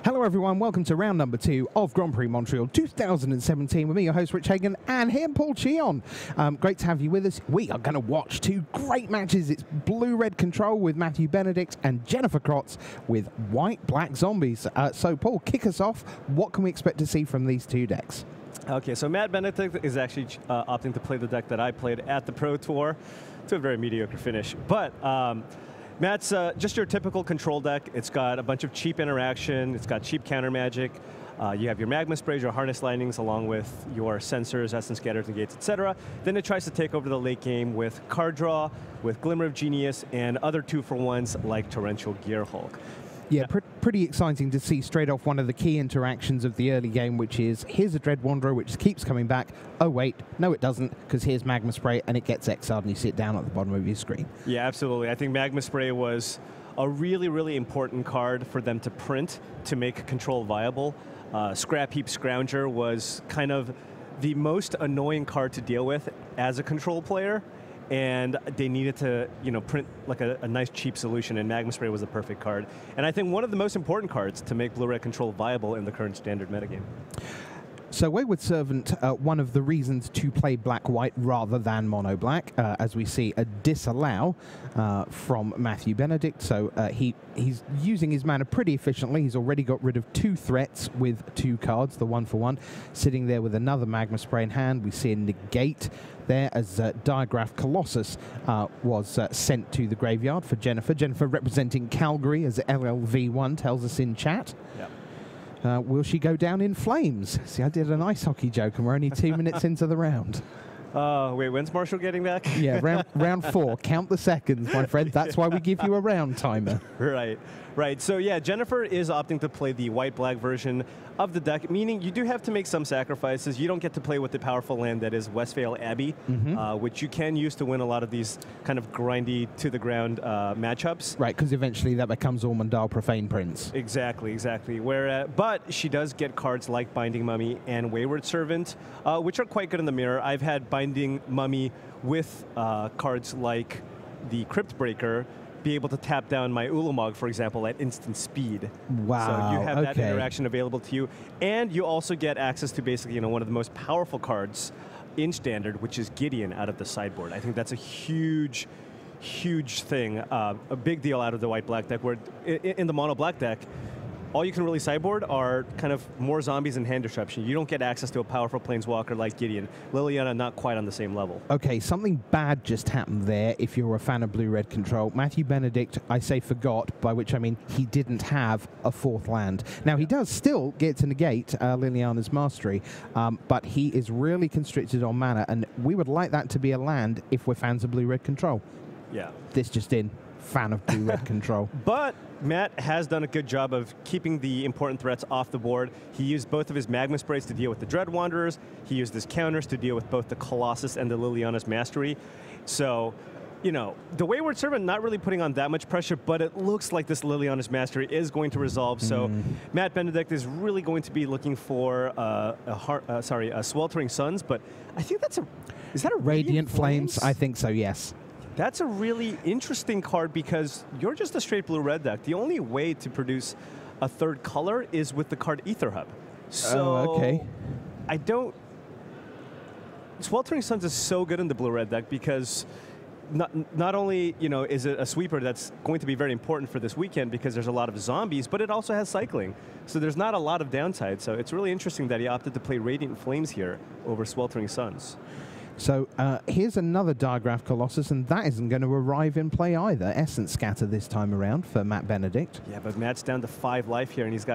Hello everyone, welcome to round number 2 of Grand Prix Montreal 2017 with me, your host Rich Hagan, and him, Paul Cheon. Great to have you with us. We are going to watch two great matches. It's Blue-Red Control with Matthew Benedict and Jennifer Crotts with White-Black Zombies. So Paul, kick us off. What can we expect to see from these two decks? Okay, so Matt Benedict is actually opting to play the deck that I played at the Pro Tour to a very mediocre finish. But Matt's just your typical control deck. It's got a bunch of cheap interaction. It's got cheap counter magic. You have your Magma Sprays, your Harness Lightnings, along with your Sensors, Essence Scatters, Negates, etc. Then it tries to take over the late game with Card Draw, with Glimmer of Genius, and other 2-for-1s like Torrential Gearhulk. Yeah, pretty exciting to see straight off one of the key interactions of the early game, which is, here's a Dread Wanderer, which keeps coming back. Oh, wait, no, it doesn't, because here's Magma Spray, and it gets exiled, and you sit down at the bottom of your screen. Yeah, absolutely. I think Magma Spray was a really, really important card for them to print to make control viable. Scrap Heap Scrounger was kind of the most annoying card to deal with as a control player. And they needed to, print like a nice cheap solution, and Magma Spray was the perfect card. And I think one of the most important cards to make Blue-Red Control viable in the current standard metagame. So Wayward Servant, one of the reasons to play black-white rather than mono-black, as we see a disallow from Matthew Benedict. So he's using his mana pretty efficiently. He's already got rid of 2 threats with 2 cards, the 1-for-1, sitting there with another Magma Spray in hand. We see a negate there as Diagraph Colossus was sent to the graveyard for Jennifer. Jennifer representing Calgary, as LLV1 tells us in chat. Yep. Will she go down in flames? See, I did an ice hockey joke, and we're only 2 minutes into the round. Wait, when's Marshall getting back? Yeah, round 4. Count the seconds, my friend. That's why we give you a round timer. Right. So yeah, Jennifer is opting to play the white-black version of the deck, meaning you do have to make some sacrifices. You don't get to play with the powerful land that is Westvale Abbey, which you can use to win a lot of these kind of grindy, to-the-ground matchups. Right, because eventually that becomes Ormondale Profane Prince. Exactly. But she does get cards like Binding Mummy and Wayward Servant, which are quite good in the mirror. I've had Binding Mummy with cards like the Crypt Breaker be able to tap down my Ulamog, for example, at instant speed. Wow. So you have that interaction available to you, and you also get access to basically one of the most powerful cards in Standard, which is Gideon out of the sideboard. I think that's a huge thing, a big deal out of the white-black deck, where in the mono-black deck, all you can really sideboard are kind of more zombies and hand disruption. You don't get access to a powerful planeswalker like Gideon. Liliana, not quite on the same level. Okay, something bad just happened there if you're a fan of Blue-Red Control. Matthew Benedict, I say forgot, by which I mean he didn't have a 4th land. Now, he does still get to negate Liliana's Mastery, but he is really constricted on mana, and we would like that to be a land if we're fans of Blue-Red Control. Yeah. This just in. Fan of Blue-Red Control. But Matt has done a good job of keeping the important threats off the board. He used both of his Magma Sprays to deal with the Dread Wanderers. He used his counters to deal with both the Colossus and the Liliana's Mastery. So, the Wayward Servant not really putting on that much pressure, but it looks like this Liliana's Mastery is going to resolve. So Matt Benedict is really going to be looking for a Sweltering Suns, but I think is that a Radiant Flames? I think so, yes. That's a really interesting card because you're just a straight blue-red deck. The only way to produce a 3rd color is with the card Ether Hub. So Sweltering Suns is so good in the blue-red deck because not only is it a sweeper that's going to be very important for this weekend because there's a lot of zombies, but it also has cycling. So there's not a lot of downside. So it's really interesting that he opted to play Radiant Flames here over Sweltering Suns. So here's another Diagraph Colossus, and that isn't going to arrive in play either. Essence Scatter this time around for Matt Benedict. Yeah, but Matt's down to 5 life here, and he's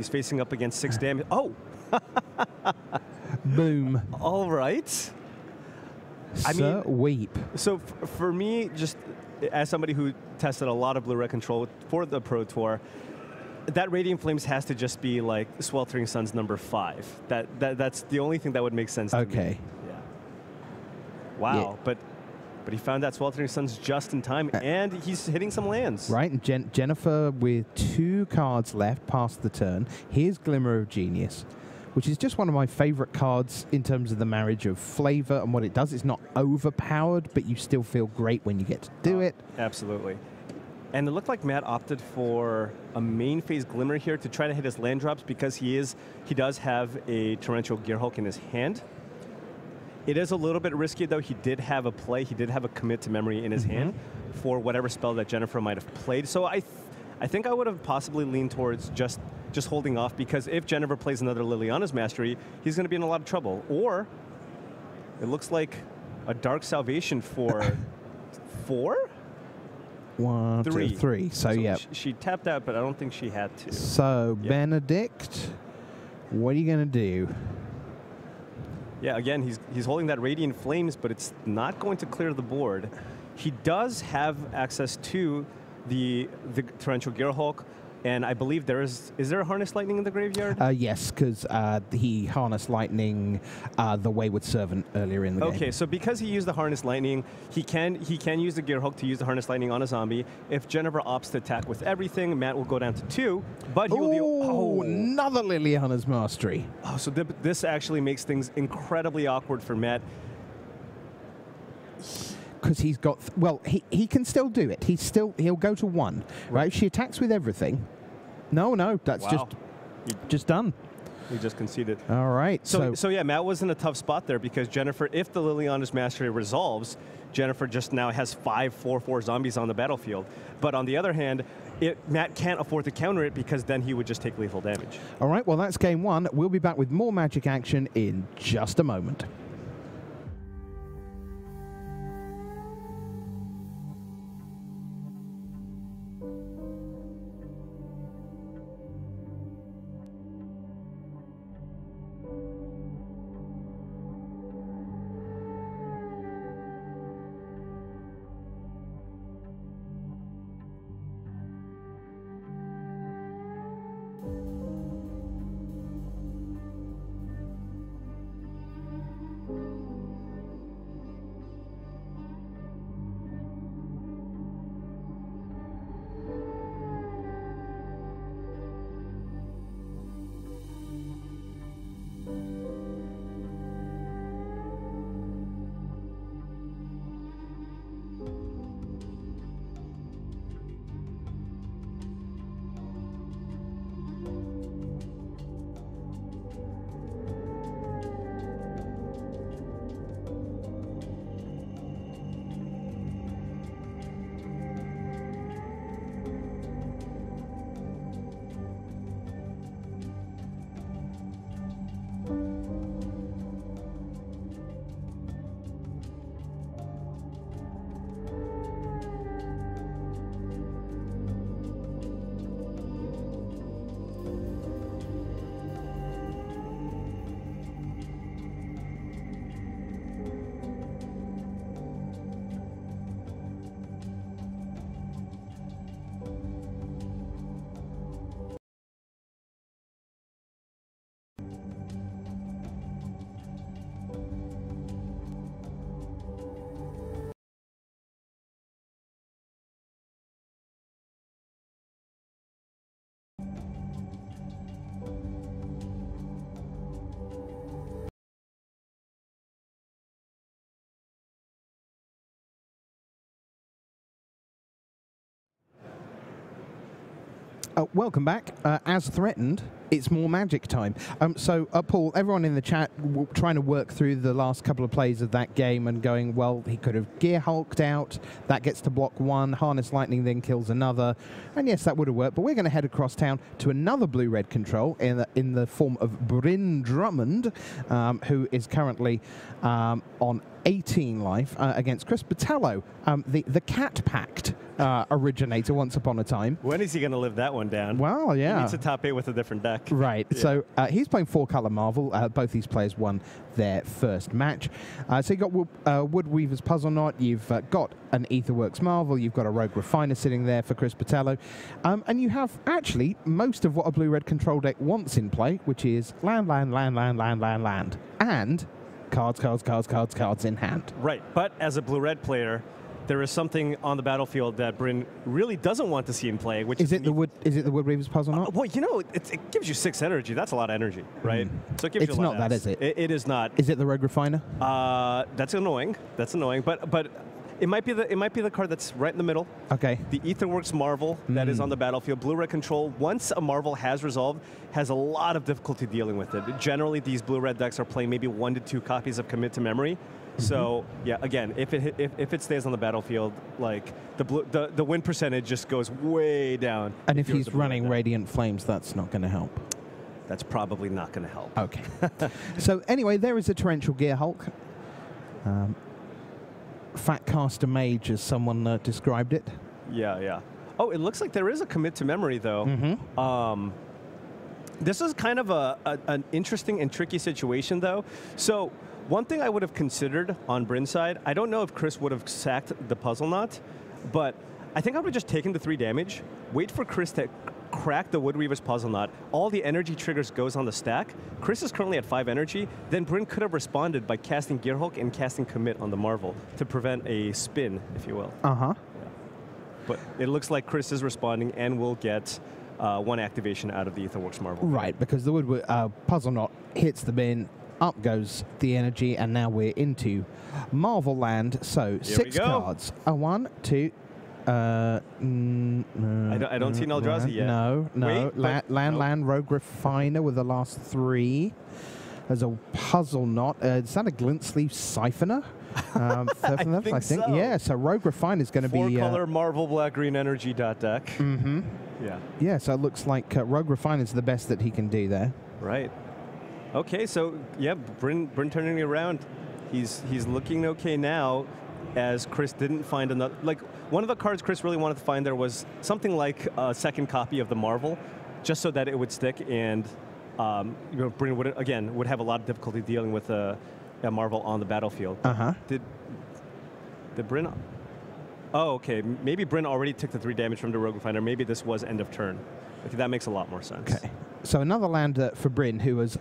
facing up against 6 damage. Oh! Boom. All right. I mean, weep. So for me, just as somebody who tested a lot of Blue-Red Control for the Pro Tour, that Radiant Flames has to just be like Sweltering Suns number 5. That's the only thing that would make sense to me. Wow, yeah. But he found that Sweltering Suns just in time, and he's hitting some lands. Right, and Jennifer with 2 cards left past the turn. Here's Glimmer of Genius, which is just one of my favorite cards in terms of the marriage of flavor and what it does. It's not overpowered, but you still feel great when you get to do it. Absolutely. And it looked like Matt opted for a main phase Glimmer here to try to hit his land drops because he does have a Torrential Gearhulk in his hand. It is a little bit risky, though. He did have a play. He did have a commit to memory in his hand for whatever spell that Jennifer might have played. So I think I would have possibly leaned towards just holding off, because if Jennifer plays another Liliana's Mastery, he's going to be in a lot of trouble. Or it looks like a Dark Salvation for 4? 1, 2, 3. So yeah. She tapped out, but I don't think she had to. So, Benedict, what are you going to do? Yeah, again, he's holding that Radiant Flames, but it's not going to clear the board. He does have access to the Torrential Gearhulk, and I believe is there a Harness Lightning in the graveyard? Yes, because he Harness Lightning the Wayward Servant earlier in the game. Okay, so because he used the Harness Lightning, he can use the Gearhulk to use the Harness Lightning on a zombie. If Jennifer opts to attack with everything, Matt will go down to 2, but he will be... Oh, another Liliana's Mastery. Oh, so this actually makes things incredibly awkward for Matt. Because he's got, he can still do it. He'll go to 1, right? She attacks with everything. No, that's just done. He just conceded. All right. So yeah, Matt was in a tough spot there because Jennifer, if the Liliana's Mastery resolves, Jennifer just now has 5 4/4 zombies on the battlefield. But on the other hand, Matt can't afford to counter it because then he would just take lethal damage. All right, well, that's game 1. We'll be back with more Magic action in just a moment. Welcome back. As threatened, it's more Magic time. So, Paul, everyone in the chat trying to work through the last couple of plays of that game and going, well, he could have Gear Hulked out. That gets to block 1. Harness Lightning then kills another. And yes, that would have worked. But we're going to head across town to another blue-red control in the form of Bryn Drummond, who is currently on 18 life against Chris Botelho, the Cat Pact originator once upon a time. When is he going to live that one down? Well, yeah. He needs to top 8 with a different deck. Right. Yeah. So he's playing 4-color Marvel. Both these players won their first match. So you've got Woodweaver's Puzzle Knot. You've got an Aetherworks Marvel. You've got a Rogue Refiner sitting there for Chris Botelho. And you have actually most of what a blue-red control deck wants in play, which is land, and cards in hand. Right, but as a blue-red player, there is something on the battlefield that Bryn really doesn't want to see in play, which is it the Woodweaver's Puzzle Knot? Well, you know, it gives you 6 energy. That's a lot of energy, right? So it gives you a lot is it? It is not. Is it the Rogue Refiner? That's annoying. That's annoying. But It might be the card that's right in the middle. Okay. The Aetherworks Marvel that is on the battlefield. Blue-red control, once a Marvel has resolved, has a lot of difficulty dealing with it. Generally, these blue-red decks are playing maybe 1 to 2 copies of Commit to Memory. So yeah, again, if it stays on the battlefield, like the win percentage just goes way down. And if he's running Radiant Flames, that's not going to help. That's probably not going to help. Okay. So anyway, there is a Torrential Gear Hulk. Fat Caster Mage, as someone described it. Yeah, yeah. Oh, it looks like there is a Commit to Memory, though. This is kind of an interesting and tricky situation, though. So one thing I would have considered on Bryn's side, I don't know if Chris would have sacked the Puzzle Knot, but I think I would have just taken the 3 damage, wait for Chris to crack the Woodweaver's Puzzle Knot. All the energy triggers goes on the stack. Chris is currently at 5 energy. Then Bryn could have responded by casting Gear Hulk and casting Commit on the Marvel to prevent a spin, if you will. Uh-huh. Yeah. But it looks like Chris is responding and will get 1 activation out of the Aetherworks Marvel. Right, because the Puzzle Knot hits the bin, up goes the energy, and now we're into Marvel Land. So Here 6 cards. A 1, 2. I don't see an Eldrazi yet. No. Wait, Land, Rogue Refiner with the last 3. There's a Puzzle Knot. Is that a Glint Sleeve Siphoner? I think so. Yeah, so Rogue Refiner is going to be... 4-color Marvel Black-Green Energy deck. Yeah. Yeah, so it looks like Rogue Refiner is the best that he can do there. Right. Okay, so yeah, Bryn turning it around. He's looking okay now, as Chris didn't find another. Like, one of the cards Chris really wanted to find there was something like a second copy of the Marvel, just so that it would stick, and Bryn would have a lot of difficulty dealing with a Marvel on the battlefield. Did Bryn? Oh, okay. Maybe Bryn already took the 3 damage from the Rogue Refiner. Maybe this was end of turn. Okay, that makes a lot more sense. Okay. So another land for Bryn, who was,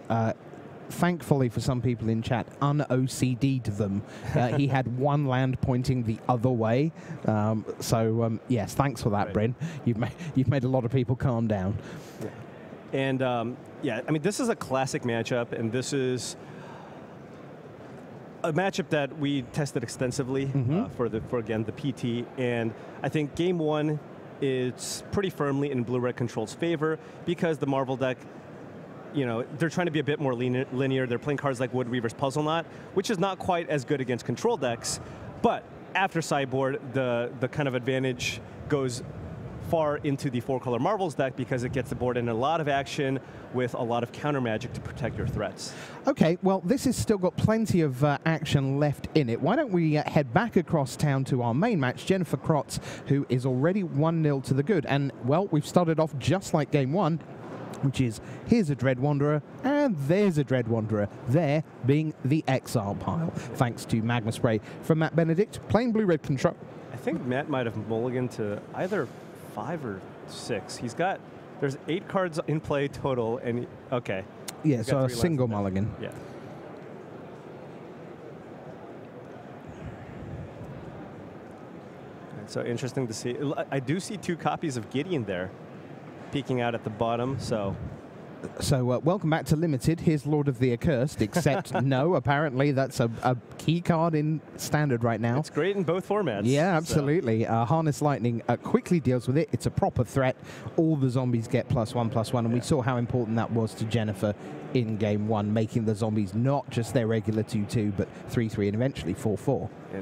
thankfully for some people in chat, un-OCD'd them. He had 1 land pointing the other way. Yes, thanks for that, right. Bryn. You've made a lot of people calm down. Yeah. And, yeah, I mean, this is a classic matchup, and this is a matchup that we tested extensively for again, the PT. And I think game 1, it's pretty firmly in Blue-Red Control's favor because the Marvel deck, you know, they're trying to be a bit more linear. They're playing cards like Woodweaver's Puzzle Knot, which is not quite as good against control decks. But after sideboard, the kind of advantage goes far into the 4-color Marvels deck because it gets the board in a lot of action with a lot of counter magic to protect your threats. Okay, well, this has still got plenty of action left in it. Why don't we head back across town to our main match, Jennifer Crotts, who is already 1-0 to the good. And, well, we've started off just like game 1, which is here's a Dread Wanderer, and there's a Dread Wanderer, there being the Exile pile, thanks to Magma Spray from Matt Benedict, playing Blue-Red Control. I think Matt might have mulliganed to either 5 or 6. There's 8 cards in play total, and okay. Yeah, so a single mulligan. Yeah. So interesting to see. I do see 2 copies of Gideon there, peeking out at the bottom. So welcome back to Limited. Here's Lord of the Accursed, except no, apparently that's a key card in Standard right now. It's great in both formats. Yeah, absolutely. So. Harness Lightning quickly deals with it. It's a proper threat. All the zombies get +1/+1, and we saw how important that was to Jennifer in game 1, making the zombies not just their regular 2/2, but 3/3 and eventually 4/4. Yeah.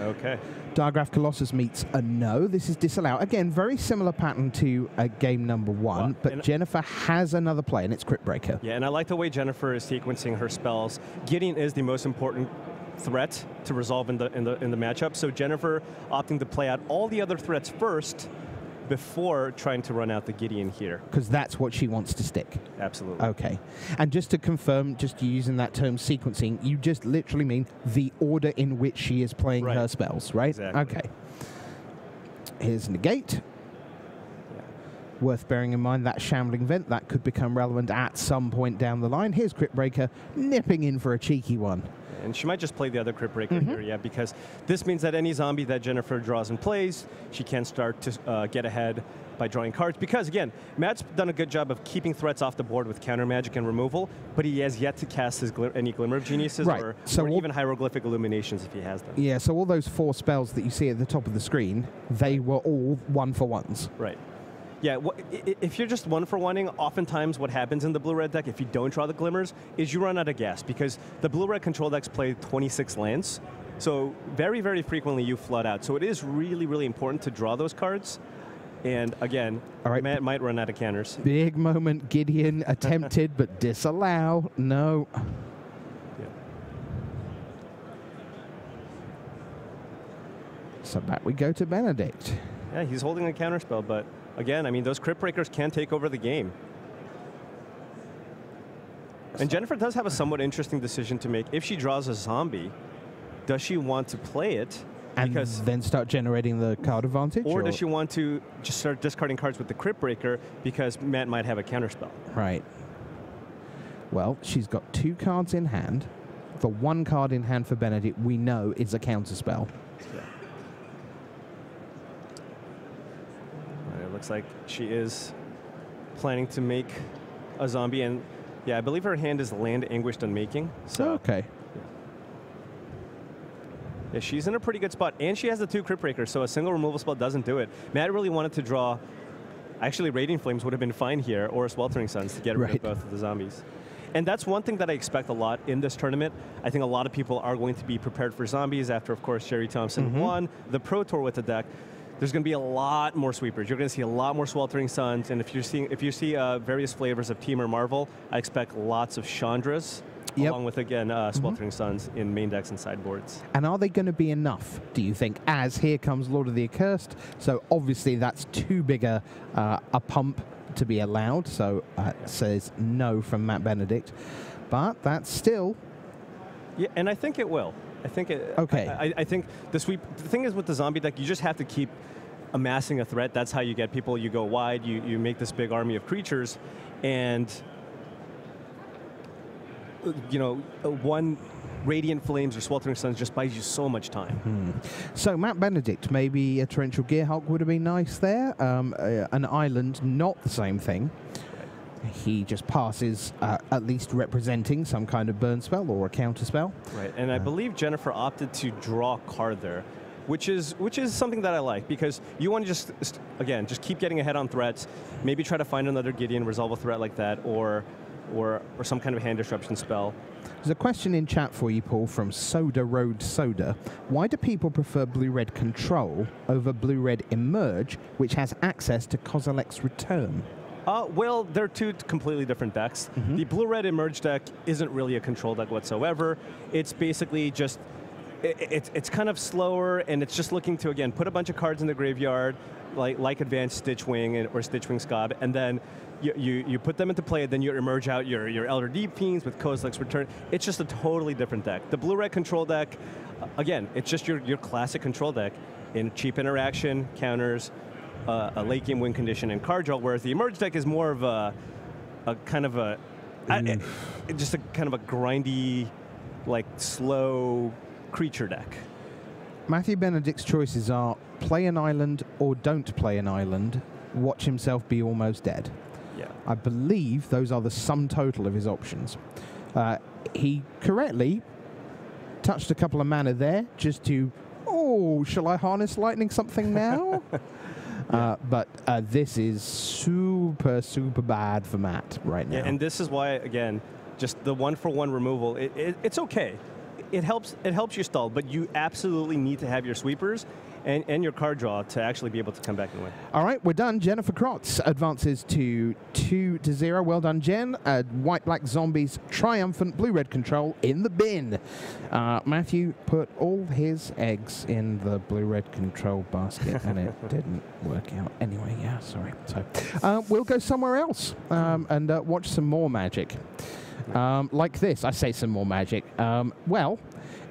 Okay. Diagraph Colossus meets a no. This is disallow. Again, very similar pattern to game number 1, but Jennifer has another play, and it's Crypt Breaker. Yeah, and I like the way Jennifer is sequencing her spells. Gideon is the most important threat to resolve in the matchup, so Jennifer opting to play out all the other threats first before trying to run out the Gideon here. Because that's what she wants to stick. Absolutely. Okay. And just to confirm, just using that term sequencing, you just literally mean the order in which she is playing her spells, right? Exactly. Okay. Here's Negate. Yeah. Worth bearing in mind that Shambling Vent, that could become relevant at some point down the line. Here's Crypt Breaker, nipping in for a cheeky one. And she might just play the other Crypt Breaker here, yeah, because this means that any zombie that Jennifer draws and plays, she can start to get ahead by drawing cards. Because, again, Matt's done a good job of keeping threats off the board with counter magic and removal, but he has yet to cast his any Glimmer of Geniuses or even Hieroglyphic Illuminations if he has them. Yeah, so all those 4 spells that you see at the top of the screen, they were all 1-for-1s. Right. Yeah, if you're just 1-for-1ing, oftentimes what happens in the blue-red deck, if you don't draw the Glimmers, is you run out of gas, because the blue-red control decks play 26 lands, so very, very frequently you flood out. So it is really, really important to draw those cards, and again, Matt might run out of counters. Big moment, Gideon attempted, but disallow, no. Yeah. So back we go to Benedict. Yeah, he's holding a counterspell, but again, I mean, those Crypt Breakers can take over the game. And Jennifer does have a somewhat interesting decision to make. If she draws a zombie, does she want to play it? And then start generating the card advantage? Or does she want to just start discarding cards with the Crypt Breaker because Matt might have a counterspell? Right. Well, she's got 2 cards in hand. The 1 card in hand for Benedict, we know, is a counterspell. Yeah. Looks like she is planning to make a zombie, and yeah, I believe her hand is Land Anguished Unmaking. So okay. Yeah, she's in a pretty good spot, and she has the 2 Crypt Breakers, so a single removal spell doesn't do it. Matt really wanted to draw. Actually, Radiant Flames would have been fine here, or Sweltering Suns to get rid of both of the zombies. And that's one thing that I expect a lot in this tournament. I think a lot of people are going to be prepared for zombies after, of course, Jerry Thompson won the Pro Tour with the deck. There's going to be a lot more sweepers. You're going to see a lot more Sweltering Suns, and if you see various flavors of Team or Marvel, I expect lots of Chandras, along with, again, Sweltering Suns in main decks and sideboards. And are they going to be enough, do you think, as here comes Lord of the Accursed? So obviously that's too big a pump to be allowed, so says no from Matt Benedict. But that's still... Yeah, and I think it will. I think it... Okay. I think the sweep... The thing is with the zombie deck, you just have to keep amassing a threat. That's how you get people. You go wide, you make this big army of creatures, and you know, 1 Radiant Flames or Sweltering Suns just buys you so much time. So Matt Benedict, maybe a Torrential Gearhulk would have been nice there. An island, not the same thing. He just passes, at least representing some kind of burn spell or a counter spell. Right, and I believe Jennifer opted to draw a card there, which is something that I like, because you want to just keep getting ahead on threats, maybe try to find another Gideon, resolve a threat like that, or some kind of hand disruption spell. There's a question in chat for you, Paul, from Soda Road Soda. Why do people prefer Blue-Red Control over Blue-Red Emerge, which has access to Kozilek's Return? Well, they're 2 completely different decks. The Blue-Red Emerge deck isn't really a control deck whatsoever. It's basically just, it's kind of slower, and it's just looking to, again, put a bunch of cards in the graveyard, like Advanced Stitchwing or Stitchwing Scob, and then you put them into play, and then you emerge out your Elder Deep Fiends with Kozilek's Return. It's just a totally different deck. The Blue-Red control deck, again, it's just your classic control deck in cheap interaction, counters, a late game win condition, and card draw, whereas the Emerge deck is more of a kind of a, just a kind of a grindy, like slow creature deck. Matthew Benedict's choices are play an island or don't play an island, watch himself be almost dead. Yeah. I believe those are the sum total of his options. He correctly touched a couple of mana there just to, oh, shall I harness lightning something now? But this is super, super bad for Matt right now. Yeah, and this is why, again, just the 1-for-1 removal, it's okay. It helps you stall, but you absolutely need to have your sweepers and your card draw to actually be able to come back and win. All right, we're done. Jennifer Crotts advances to 2-0. Well done, Jen. White-black zombies, triumphant blue-red control in the bin. Matthew put all his eggs in the blue-red control basket, and it didn't work out. Anyway, yeah, sorry. So we'll go somewhere else and watch some more Magic. Like this, I say some more Magic. Well,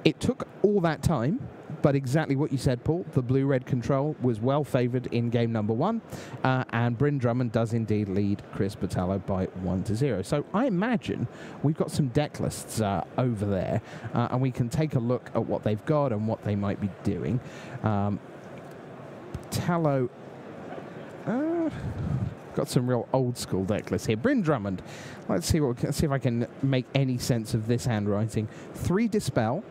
it took all that time But exactly what you said, Paul, the blue-red control was well favoured in game number 1, and Bryn Drummond does indeed lead Chris Botelho by 1-0. So I imagine we've got some deck lists over there, and we can take a look at what they've got and what they might be doing. Botelho got some real old school deck lists here. Bryn Drummond. Let's see if I can make any sense of this handwriting. 3 Dispel,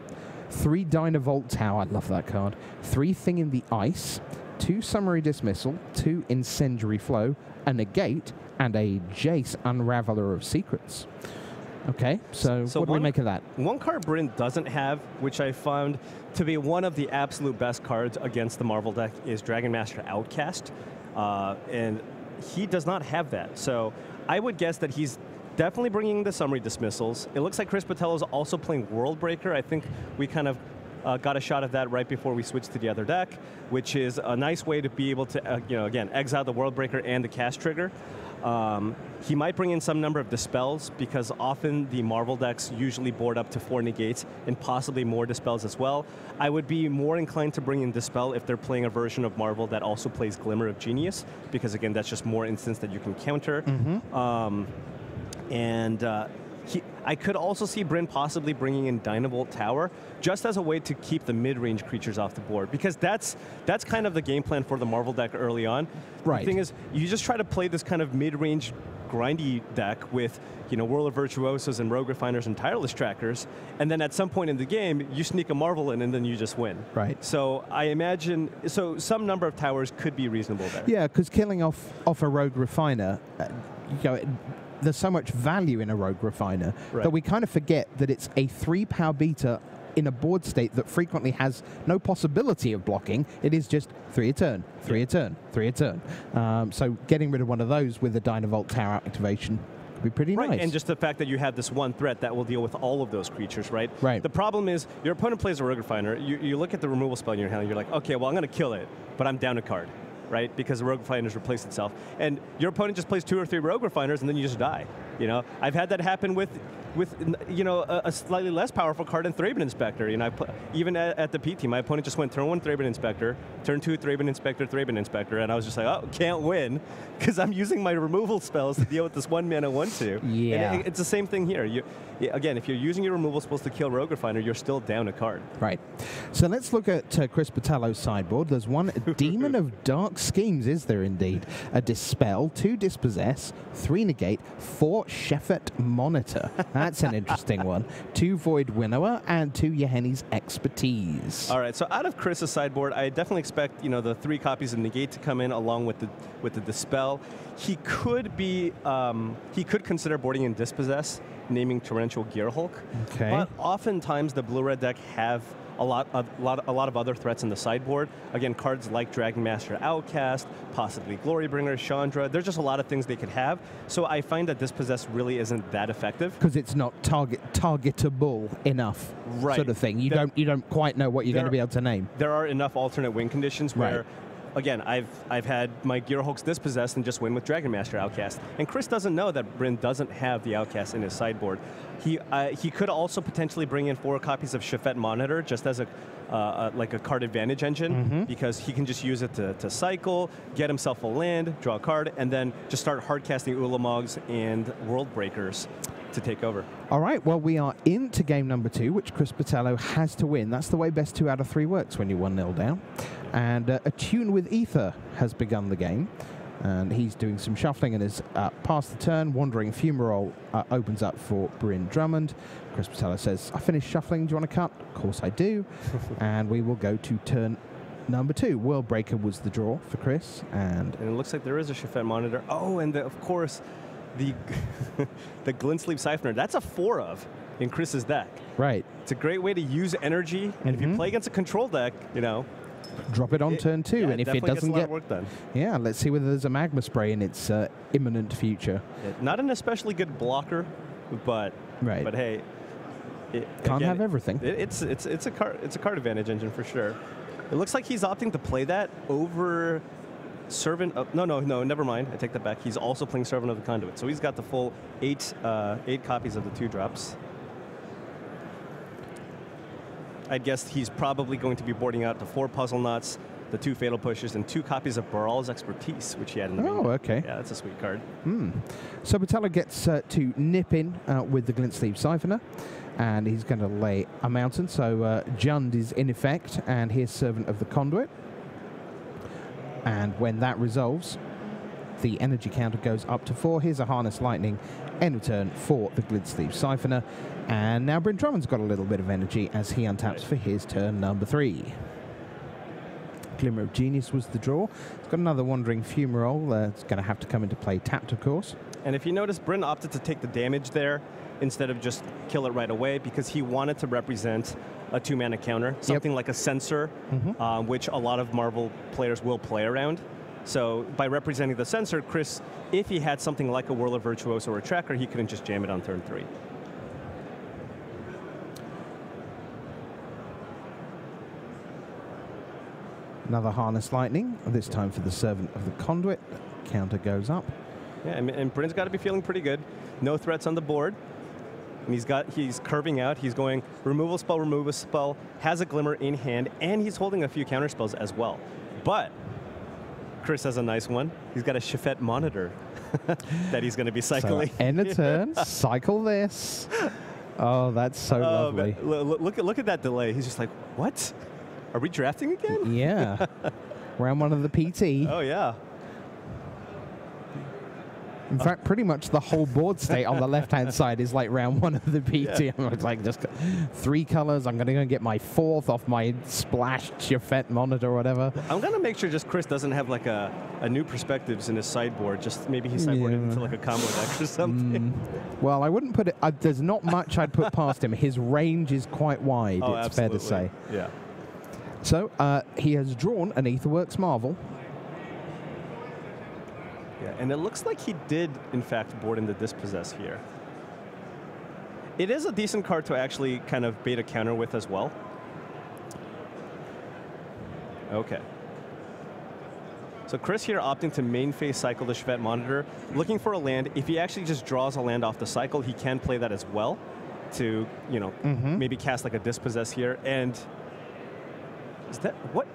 3 Dynavolt Tower. I love that card. 3 Thing in the Ice, 2 Summary Dismissal, 2 Incendiary Flow, a Negate, and a Jace Unraveler of Secrets. Okay, so what do we make of that? One card Bryn doesn't have, which I found to be one of the absolute best cards against the Marvel deck, is Dragon Master Outcast. And he does not have that. So I would guess that he's definitely bringing the Summary Dismissals. It looks like Chris Botelho is also playing World Breaker. I think we kind of got a shot of that right before we switched to the other deck, which is a nice way to be able to, again, exile the World Breaker and the cast trigger. He might bring in some number of Dispels, because often the Marvel decks usually board up to 4 Negates and possibly more Dispels as well. I would be more inclined to bring in Dispel if they're playing a version of Marvel that also plays Glimmer of Genius, because again, that's just more instants that you can counter. I could also see Bryn possibly bringing in Dynavolt Tower, just as a way to keep the mid-range creatures off the board, because that's kind of the game plan for the Marvel deck early on. Right. The thing is, you just try to play this kind of mid-range grindy deck with, Whirl of Virtuosos and Rogue Refiners and Tireless Trackers, and then at some point in the game, you sneak a Marvel in and then you just win. Right. So I imagine, some number of towers could be reasonable there. Yeah, because killing off a Rogue Refiner, there's so much value in a Rogue Refiner that we kind of forget that it's a 3 power beta in a board state that frequently has no possibility of blocking. It is just 3 a turn, 3 a turn, 3 a turn. So getting rid of one of those with a Dynavolt Tower activation would be pretty nice. And just the fact that you have this one threat that will deal with all of those creatures, right? The problem is, your opponent plays a Rogue Refiner, you look at the removal spell in your hand, and you're like, okay, well, I'm going to kill it, but I'm down a card. Right, because the Rogue Refiners replaced itself, and your opponent just plays 2 or 3 Rogue Refiners, and then you just die. I've had that happen with a slightly less powerful card in Thraben Inspector. Even at the P team, my opponent just went turn 1 Thraben Inspector, turn 2 Thraben Inspector, and I was just like, oh, can't win, because I'm using my removal spells to deal with this 1 mana 1/2. Yeah, and it's the same thing here. Again, if you're using your removal spells to kill Rogue Refiner, you're still down a card. Right. So let's look at Chris Botelho's sideboard. There's 1 Demon of Dark Schemes, is there indeed? A Dispel, 2 Dispossess, 3 Negate, 4 Sheffet Monitor. That's an interesting one. 2 Void Winnower, and 2 Yeheni's Expertise. All right, so out of Chris's sideboard, I definitely expect the 3 copies of Negate to come in along with the Dispel. He could consider boarding in Dispossess, naming Torrential Gearhulk. Okay. But oftentimes the blue-red deck have a lot of other threats in the sideboard. Again, cards like Dragon Master Outcast, possibly Glorybringer, Chandra. There's just a lot of things they could have. So I find that Dispossess really isn't that effective. Because it's not targetable enough, sort of thing. You don't quite know what you're going to be able to name. There are enough alternate win conditions where. Again, I've had my Gearhulks Dispossessed and just win with Dragon Master Outcast. And Chris doesn't know that Bryn doesn't have the Outcast in his sideboard. He could also potentially bring in 4 copies of Sheffet Monitor just as like a card advantage engine, because he can just use it to cycle, get himself a land, draw a card, and then just start hard casting Ulamogs and World Breakers to take over. All right, well, we are into game number 2, which Chris Botelho has to win. That's the way best 2 out of 3 works when you're 1-0 down. And Attune with Ether has begun the game. And he's doing some shuffling and is past the turn. Wandering Fumarole opens up for Bryn Drummond. Chris Botelho says, I finished shuffling, do you want to cut? Of course I do. And we will go to turn number 2. World Breaker was the draw for Chris. And it looks like there is a Sheffet Monitor. Oh, and of course, the Glintsleeve Siphoner. That's a 4 of in Chris's deck. Right. It's a great way to use energy. And if you play against a control deck, drop it on turn 2, and if it doesn't get work done. Yeah, let's see whether there's a Magma Spray in its imminent future. Not an especially good blocker, but hey, can't have everything. It's a card advantage engine for sure. It looks like he's opting to play that over Servant of... No, never mind. I take that back. He's also playing Servant of the Conduit. So he's got the full 8 copies of the 2-drops. I guess he's probably going to be boarding out the 4 puzzle knots, the 2 fatal pushes, and 2 copies of Baral's expertise, which he had in the main deck. Okay. Yeah, that's a sweet card. So Botelho gets to nip in with the Glint Sleeve Siphoner, and he's going to lay a mountain. So Jund is in effect, and here's Servant of the Conduit. And when that resolves, the energy counter goes up to 4. Here's a Harness Lightning, end of turn for the Glint Sleeve Siphoner. And now Bryn Drummond's got a little bit of energy as he untaps for his turn number 3. Glimmer of Genius was the draw. It's got another Wandering Fumarole. It's going to have to come into play tapped, of course. And if you notice, Bryn opted to take the damage there instead of just kill it right away because he wanted to represent a 2-mana counter, something like a Censor, which a lot of Marvel players will play around. So by representing the Censor, Chris, if he had something like a Whirler Virtuoso or a Tracker, he couldn't just jam it on turn 3. Another Harness Lightning, this time for the Servant of the Conduit. Counter goes up. Yeah, and Bryn's got to be feeling pretty good. No threats on the board. And he's curving out. He's going remove a spell, has a Glimmer in hand, and he's holding a few counter spells as well. But Chris has a nice one. He's got a Shafet Monitor that he's going to be cycling. So end of turn, cycle this. Oh, that's so lovely. Look at that delay. He's just like, what? Are we drafting again? Yeah. Round 1 of the PT. Oh, yeah. In fact, pretty much the whole board state on the left-hand side is like round 1 of the PT. Yeah. It's like just 3 colors. I'm going to go and get my 4th off my splashed Shafet Monitor or whatever. I'm going to make sure just Chris doesn't have like a new perspectives in his sideboard. Just maybe he's sideboarded into like a combo deck or something. Well, I wouldn't put it. There's not much I'd put past him. His range is quite wide, oh, it's absolutely. fair to say. Yeah. So he has drawn an Aetherworks Marvel. Yeah, and it looks like he did, in fact, board into Dispossess here. It is a decent card to actually kind of bait a counter with as well. Okay. So Chris here opting to main phase cycle the Shafet Monitor, looking for a land. If he actually just draws a land off the cycle, he can play that as well to, you know, maybe cast like a Dispossess here. And is that what?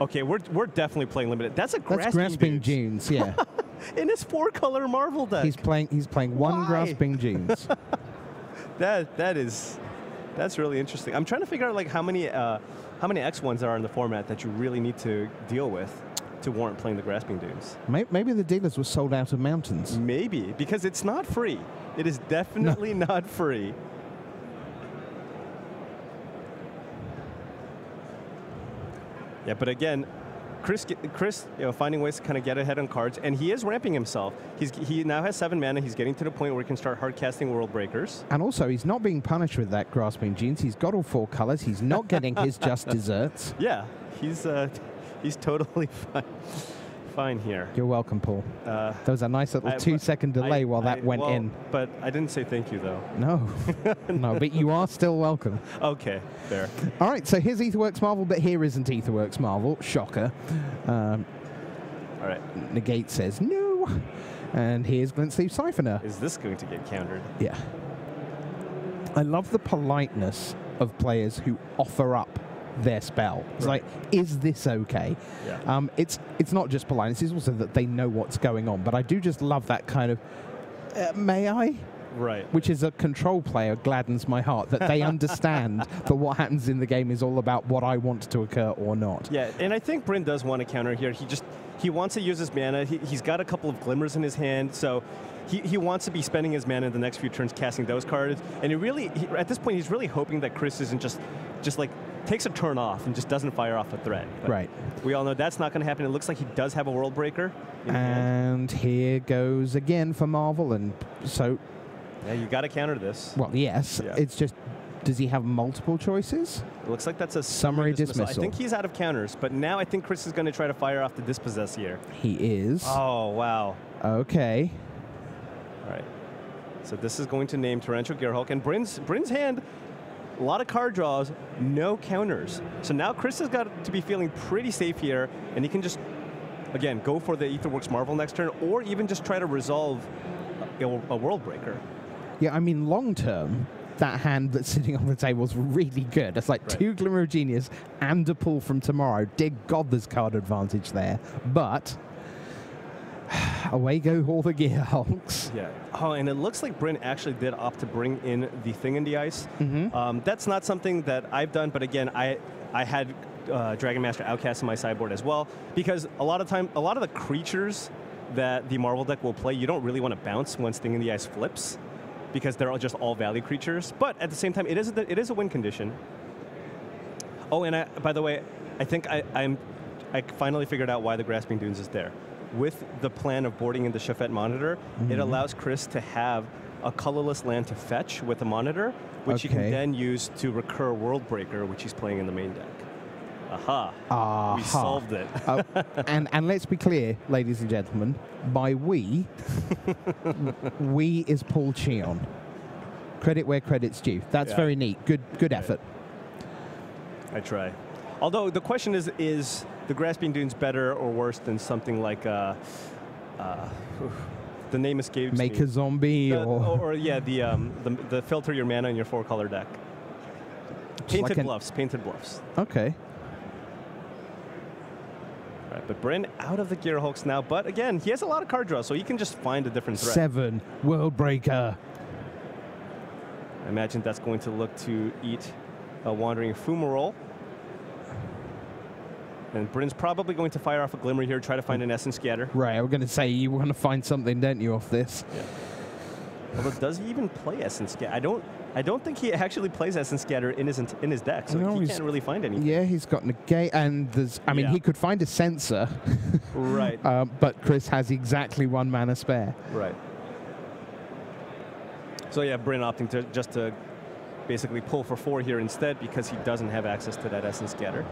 Okay, we're definitely playing limited. That's Grasping Dunes, yeah. In his 4-color Marvel deck. He's playing one Grasping Dunes. That's really interesting. I'm trying to figure out like how many X1s there are in the format that you really need to deal with to warrant playing the Grasping Dunes. Maybe the dealers were sold out of mountains. Maybe, because it's not free. It is definitely not free. Yeah, but again, Chris, you know, finding ways to kind of get ahead on cards, and he is ramping himself. He now has 7 mana. He's getting to the point where he can start hard casting World Breakers. And also, he's not being punished with that Grasping Dunes. He's got all 4 colors. He's not getting his just desserts. Yeah, he's totally fine here. You're welcome, Paul. There was a nice little 2-second delay while that went in. But I didn't say thank you, though. No. No, but you are still welcome. Okay, fair. All right, so here's Aetherworks Marvel, but here isn't Aetherworks Marvel. Shocker. All right. Negate says no. And here's Glint Sleeve Siphoner. Is this going to get countered? Yeah. I love the politeness of players who offer up their spell. It's like, is this okay? Yeah. It's not just politeness, it's also that they know what's going on. But I do just love that kind of, may I? Right. Which is a control player gladdens my heart, that they understand that what happens in the game is all about what I want to occur or not. Yeah, and I think Bryn does want to counter here. He wants to use his mana. He's got a couple of glimmers in his hand, so he wants to be spending his mana in the next few turns casting those cards. And at this point, he's really hoping that Chris isn't just like takes a turn off and just doesn't fire off a threat. But right. We all know that's not going to happen. It looks like he does have a World Breaker. And here goes again for Marvel, and so... Yeah, you got to counter this. Well, yes. Yeah. It's just, does he have multiple choices? It looks like that's a summary dismissal. I think he's out of counters, but now I think Chris is going to try to fire off the Dispossess here. He is. Oh, wow. Okay. All right. So this is going to name Torrential Gearhulk, and Bryn's hand, a lot of card draws, no counters. So now Chris has got to be feeling pretty safe here, and he can just, again, go for the Aetherworks Marvel next turn, or even just try to resolve a World Breaker. Yeah, I mean, long term, that hand that's sitting on the table is really good. It's like 2 Glimmer of Genius and a pull from Tomorrow. Dear God, there's card advantage there. But away go all the Gear Hulks. Yeah. Oh, and it looks like Bryn actually did opt to bring in the Thing in the Ice. That's not something that I've done, but again, I had Dragon Master Outcast in my sideboard as well, because a lot of the creatures that the Marvel deck will play, you don't really want to bounce once Thing in the Ice flips, because they're just all value creatures. But at the same time, it is a win condition. Oh, and by the way, I think I finally figured out why the Grasping Dunes is there. With the plan of boarding in the Shafet Monitor, it allows Chris to have a colorless land to fetch with the Monitor, which he can then use to recur World Breaker, which he's playing in the main deck. Aha. We solved it. And let's be clear, ladies and gentlemen, by we is Paul Cheon. Credit where credit's due. That's very neat. Good effort. I try. Although the question is the Grasping Dunes better or worse than something like the name escapes Make me. a zombie the filter your mana in your 4-color deck. Painted Bluffs. Okay. Right, but Bryn out of the Gear Hulks now, but again, he has a lot of card draw, so he can just find a different threat. 7 World Breaker. I imagine that's going to look to eat a Wandering Fumarole. And Bryn's probably going to fire off a Glimmer here, try to find an Essence Scatter. Right, I was going to say, you want to find something, don't you, off this? Yeah. Although, does he even play Essence Scatter? I don't think he actually plays Essence Scatter in his deck, so he can't really find anything. Yeah, he's got Negate, and there's... I mean, he could find a Censor. Right. But Chris has exactly 1 mana spare. Right. So yeah, Bryn opting to basically pull for 4 here instead, because he doesn't have access to that Essence Scatter.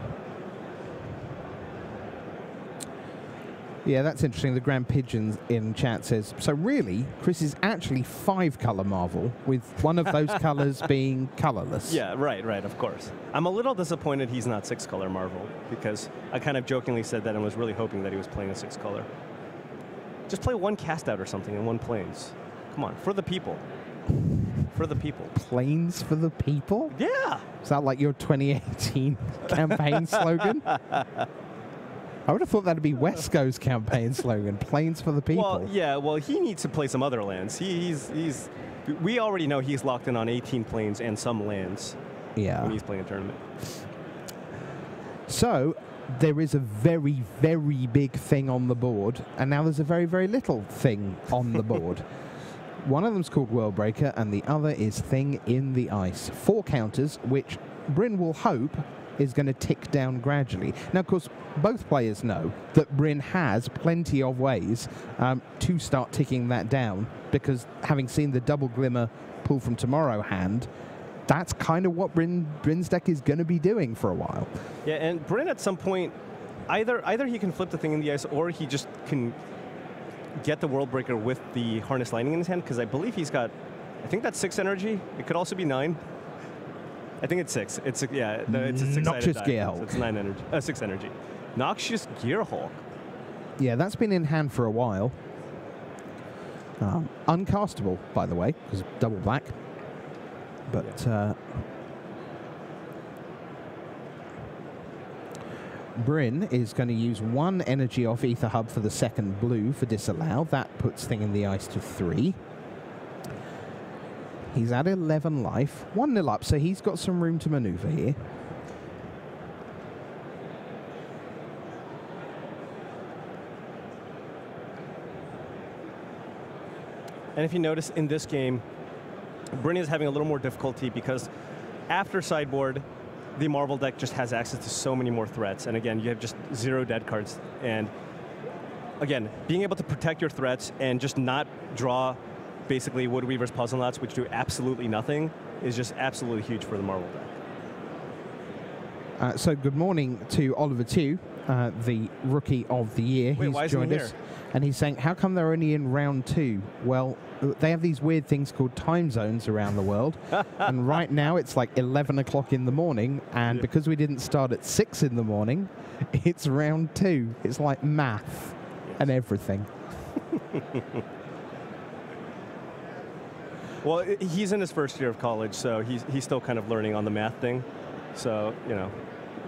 Yeah, that's interesting. The Grand Pigeon in chat says, so really, Chris is actually 5-color Marvel, with one of those colors being colorless. Yeah, right, of course. I'm a little disappointed he's not 6-color Marvel, because I kind of jokingly said that and was really hoping that he was playing a 6-color. Just play 1 Cast Out or something and 1 Plains. Come on, for the people. For the people. Plains for the people? Yeah! Is that like your 2018 campaign slogan? I would have thought that'd be Wesco's campaign slogan, Plains for the people. Well, yeah, he needs to play some other lands. We already know he's locked in on 18 plains and some lands when he's playing a tournament. So, there is a very, very big thing on the board, and now there's a very, very little thing on the board. One of them's called World Breaker, and the other is Thing in the Ice. 4 counters, which Bryn will hope is going to tick down gradually. Now, of course, both players know that Bryn has plenty of ways to start ticking that down, because having seen the double Glimmer pull from Tomorrow hand, that's kind of what Bryn's deck is going to be doing for a while. Yeah, and Bryn at some point, either he can flip the Thing in the Ice, or he just can get the World Breaker with the Harness Lightning in his hand, because I believe he's got, I think that's 6 energy. It could also be 9. I think it's 6. It's a 6-sided Noxious die. Gear Hulk. So it's 9 energy. 6 energy. Noxious Gear Hulk. Yeah, that's been in hand for a while. Uncastable, by the way, because double black. But Bryn is going to use 1 energy off Ether Hub for the 2nd blue for disallow. That puts Thing in the Ice to 3. He's at 11 life, 1-0 up, so he's got some room to maneuver here. And if you notice in this game, Bryn is having a little more difficulty because after sideboard, the Marvel deck just has access to so many more threats. And again, you have just 0 dead cards. And again, being able to protect your threats and just not draw basically Woodweaver's Puzzle Knots, which do absolutely nothing, is just absolutely huge for the Marvel deck. So good morning to Oliver Tew, the Rookie of the Year. Wait, why is he here? And he's saying, how come they're only in round 2? Well, they have these weird things called time zones around the world. And right now it's like 11 o'clock in the morning. And because we didn't start at 6 in the morning, it's round 2. It's like math and everything. Well, he's in his first year of college, so he's still kind of learning on the math thing. So, you know,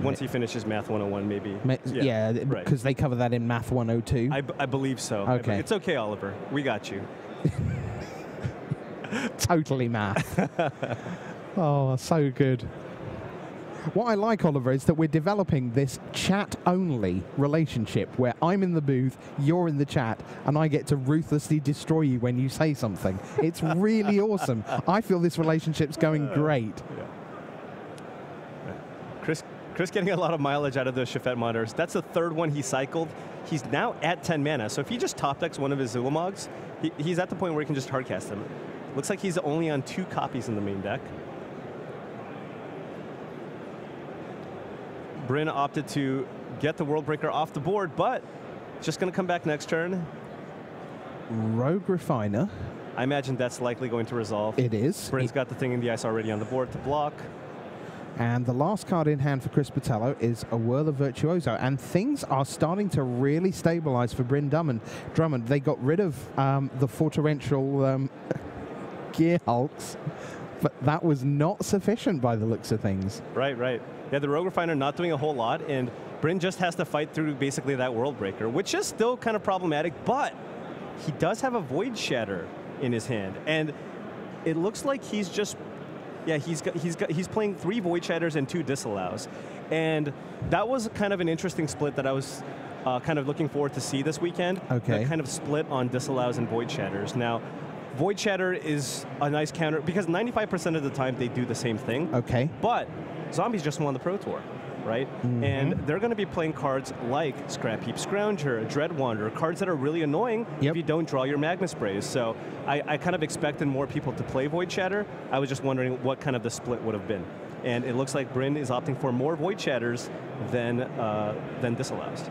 once he finishes Math 101, maybe. Yeah, because right. they cover that in Math 102. I believe so. Okay. It's okay, Oliver. We got you. Totally math. Oh, so good. What I like, Oliver, is that we're developing this chat-only relationship where I'm in the booth, you're in the chat, and I get to ruthlessly destroy you when you say something. It's really awesome. I feel this relationship's going great. Yeah. Chris getting a lot of mileage out of those Shafet monitors. That's the third one he cycled. He's now at 10 mana, so if he just top decks one of his Ulamogs, he's at the point where he can just hardcast him. Looks like he's only on 2 copies in the main deck. Bryn opted to get the World Breaker off the board, but just going to come back next turn. Rogue Refiner. I imagine that's likely going to resolve. It is. Bryn's got the Thing in the Ice already on the board to block. And the last card in hand for Chris Botelho is a Whirl of Virtuoso. And things are starting to really stabilize for Bryn Drummond. They got rid of the four torrential Gear Hulks, but that was not sufficient by the looks of things. Right, right. Yeah, the Rogue Refiner not doing a whole lot, and Bryn just has to fight through basically that World Breaker, which is still kind of problematic, but he does have a Void Shatter in his hand. And it looks like he's just... Yeah, he's playing 3 Void Shatters and 2 Disallows. And that was kind of an interesting split that I was kind of looking forward to see this weekend. Okay. That kind of split on Disallows and Void Shatters. Now, Void Shatter is a nice counter, because 95% of the time they do the same thing. Okay. But Zombies just won the Pro Tour, right? Mm-hmm. And they're going to be playing cards like Scrap Heap Scrounger, Dread Wanderer, cards that are really annoying if you don't draw your Magma Sprays. So I kind of expected more people to play Void Shatter. I was just wondering what kind of the split would have been. And it looks like Bryn is opting for more Void Shatters than Disallows.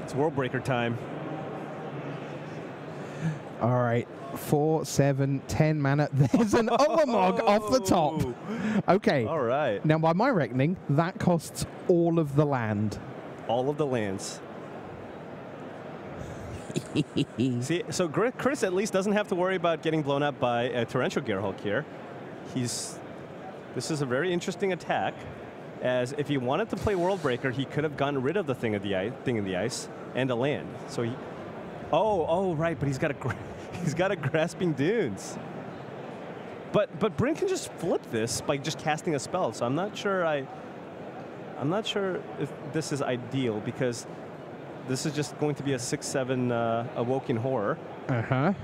It's World Breaker time. All right, 4, 7, 10 mana. There's an Ulamog off the top. Okay. All right. Now, by my reckoning, that costs all of the land. All of the lands. See, so Chris at least doesn't have to worry about getting blown up by a Torrential Gearhulk here. This is a very interesting attack, as if he wanted to play World Breaker, he could have gotten rid of the Thing in the Ice and a land. So he... Oh, right, but he's got a Grasping Dunes. But Bryn can just flip this by just casting a spell. So I'm not sure if this is ideal, because this is just going to be a 6/7 Awoken Horror. Uh-huh.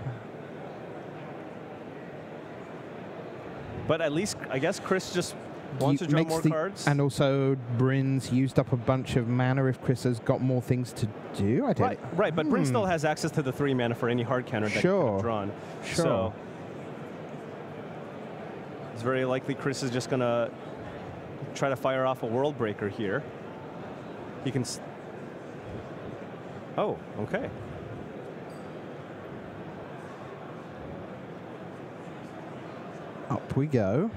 But at least I guess Chris just wants to draw more cards. And also, Bryn's used up a bunch of mana if Chris has got more things to do. Right, but Bryn still has access to the 3 mana for any hard counter that he could have drawn. Sure. So it's very likely Chris is just going to try to fire off a World Breaker here. He can... Oh, okay. Up we go.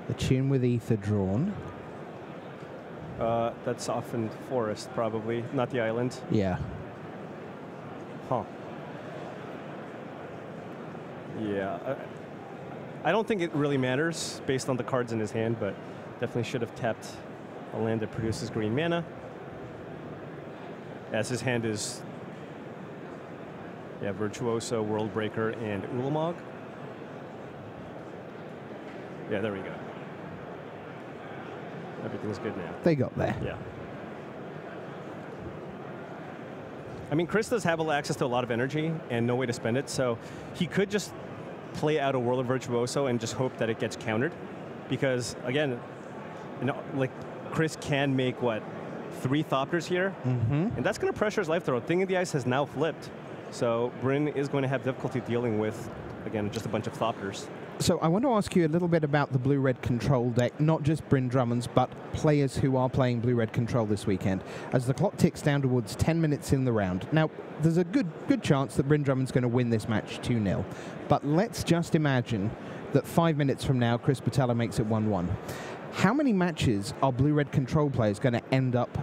The tune with Ether drawn. That's often Forest, probably, not the island. Yeah. Huh. Yeah. I don't think it really matters based on the cards in his hand, but definitely should have tapped a land that produces green mana, as his hand is Virtuoso, World Breaker, and Ulamog. Yeah, there we go. Everything's good now. They got there. Yeah. I mean, Chris does have access to a lot of energy and no way to spend it, so he could just play out a Whirl of Virtuoso and just hope that it gets countered. Because, again, like, Chris can make, what, 3 Thopters here? Mm-hmm. And that's going to pressure his life throw. Thing in the Ice has now flipped. So Bryn is going to have difficulty dealing with, again, just a bunch of Thopters. So I want to ask you a little bit about the blue-red control deck, not just Bryn Drummond's, but players who are playing blue-red control this weekend, as the clock ticks down towards 10 minutes in the round. Now, there's a good chance that Bryn Drummond's going to win this match 2-0. But let's just imagine that 5 minutes from now, Chris Botelho makes it 1-1. How many matches are blue-red control players going to end up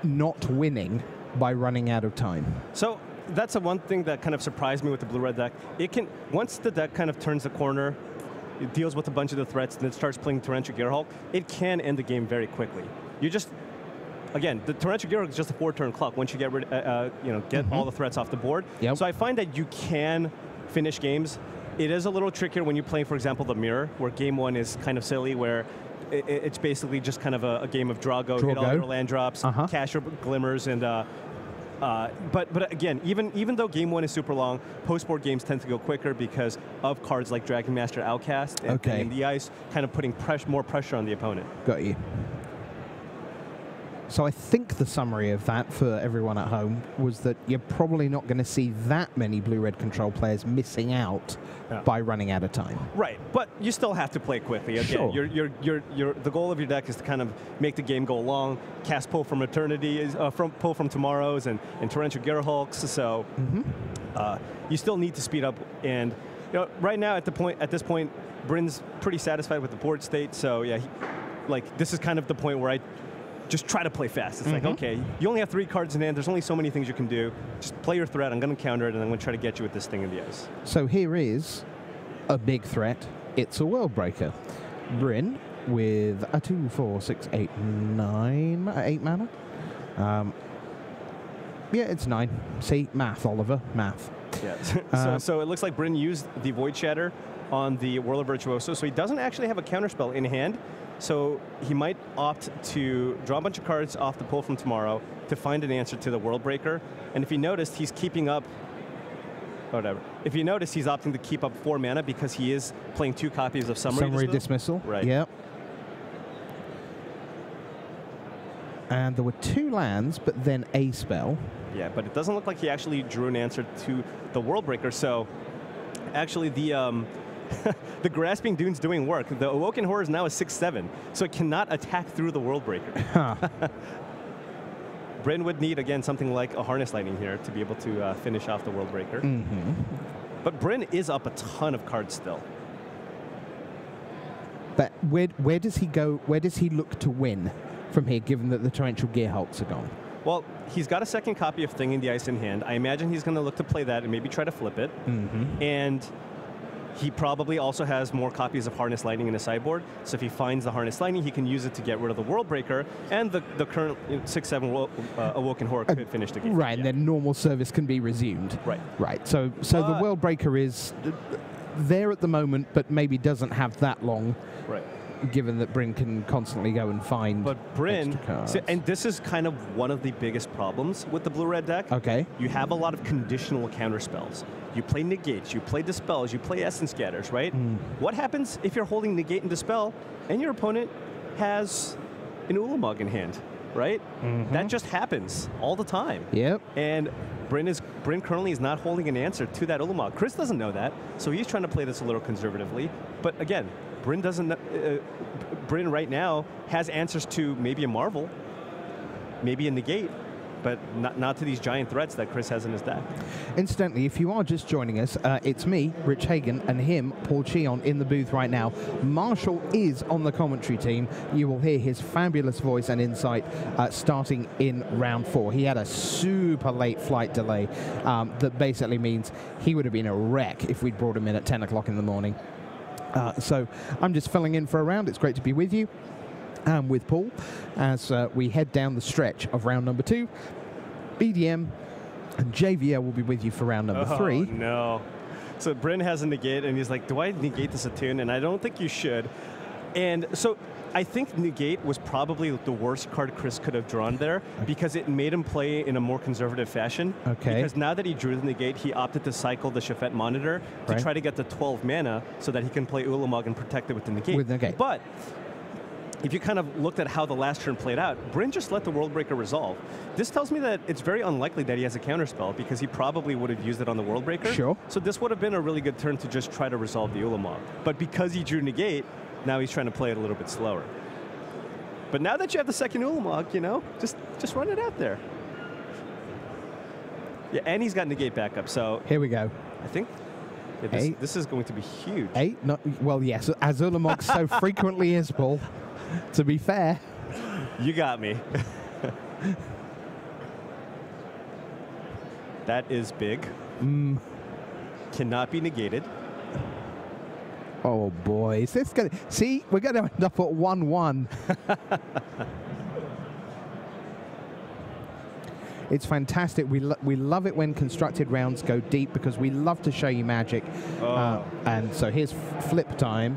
not winning by running out of time? So that's the one thing that kind of surprised me with the blue-red deck. It can, once the deck kind of turns the corner, it deals with a bunch of the threats, and then starts playing Torrential Gearhulk, it can end the game very quickly. You just, again, the Torrential Gearhulk is just a 4-turn clock once you get rid, get all the threats off the board. Yep. So I find that you can finish games. It is a little trickier when you play, for example, the Mirror, where game 1 is kind of silly, where it's basically just kind of a game of draw go, hit all your land drops, cash your glimmers, and but again, even though game 1 is super long, post-board games tend to go quicker because of cards like Dragon Master Outcast and in the ice, kind of putting more pressure on the opponent. Got you. So I think the summary of that for everyone at home was that you're probably not going to see that many blue-red control players missing out by running out of time. Right, but you still have to play quickly. Again, the goal of your deck is to kind of make the game go long, cast Pull from Eternity, Pull from Tomorrows, and Torrential Gearhulks. So you still need to speed up. And right now at this point, Bryn's pretty satisfied with the board state. So yeah, this is kind of the point where I just try to play fast. It's like, okay, you only have 3 cards in hand. There's only so many things you can do. Just play your threat. I'm going to counter it, and I'm going to try to get you with this thing in the ice. So here is a big threat. It's a World Breaker. Bryn with a 2, 4, 6, 8, 9, 8 mana. Yeah, it's 9. See, math, Oliver, math. Yeah. So it looks like Bryn used the Void Shatter on the Whirler Virtuoso, so he doesn't actually have a counterspell in hand. So he might opt to draw a bunch of cards off the Pull from Tomorrow to find an answer to the World Breaker. And if you noticed, he's keeping up, whatever. If you notice, he's opting to keep up 4 mana because he is playing 2 copies of Summary Dismissal. Right. Yep. And there were 2 lands, but then a spell. Yeah, but it doesn't look like he actually drew an answer to the World Breaker. So actually the the Grasping Dune's doing work. The Awoken Horror is now a 6/7, so it cannot attack through the World Breaker. Bryn would need, again, something like a Harness Lightning here to be able to finish off the World Breaker. But Bryn is up a ton of cards still. But where does he go? Where does he look to win from here, given that the Torrential Gearhulks are gone? Well, he's got a second copy of Thing in the Ice in hand. I imagine he's going to look to play that and maybe try to flip it. And he probably also has more copies of Harness Lightning in his sideboard. So if he finds the Harness Lightning, he can use it to get rid of the World Breaker, and the current 6/7 Awoken Horror could finish the game. Right, and then normal service can be resumed. Right. Right. So the World Breaker is there at the moment, but maybe doesn't have that long. Right. Given that Bryn can constantly go and find Bryn, extra cards. and this is kind of one of the biggest problems with the blue-red deck. Okay. You have a lot of conditional counter spells. You play Negates, you play Dispels, you play Essence Scatters, right? What happens if you're holding Negate and Dispel, and your opponent has an Ulamog in hand, right? That just happens all the time. Yep. And Bryn currently is not holding an answer to that Ulamog. Chris doesn't know that, so he's trying to play this a little conservatively. But again, Bryn right now has answers to maybe a Marvel, maybe a Negate, but not to these giant threats that Chris has in his deck. Incidentally, if you are just joining us, it's me, Rich Hagan, and him, Paul Cheon, in the booth right now. Marshall is on the commentary team. You will hear his fabulous voice and insight starting in round 4. He had a super late flight delay that basically means he would have been a wreck if we'd brought him in at 10 o'clock in the morning. So I'm just filling in for a round. It's great to be with you and with Paul as we head down the stretch of round number 2. BDM and JVL will be with you for round number 3. Oh, no. So Bryn has a Negate, and he's like, do I negate this attune? And I don't think you should. And so I think Negate was probably the worst card Chris could have drawn there because it made him play in a more conservative fashion. Okay. Because now that he drew the Negate, he opted to cycle the Shafet Monitor to try to get the 12 mana so that he can play Ulamog and protect it with the Negate. But if you kind of looked at how the last turn played out, Bryn just let the World Breaker resolve. This tells me that it's very unlikely that he has a counterspell because he probably would have used it on the World Breaker. Sure. So this would have been a really good turn to just try to resolve the Ulamog. But because he drew Negate, now he's trying to play it a little bit slower. But now that you have the second Ulamog, just run it out there. Yeah, and he's got Negate backup, so... Here we go. I think this is going to be huge. 8? Well, yes, as Ulamog so frequently is, Paul. To be fair. You got me. That is big. Cannot be negated. Oh boy, is this going to... See, we're going to end up at 1-1. It's fantastic. We love it when constructed rounds go deep because we love to show you magic. And so here's flip time,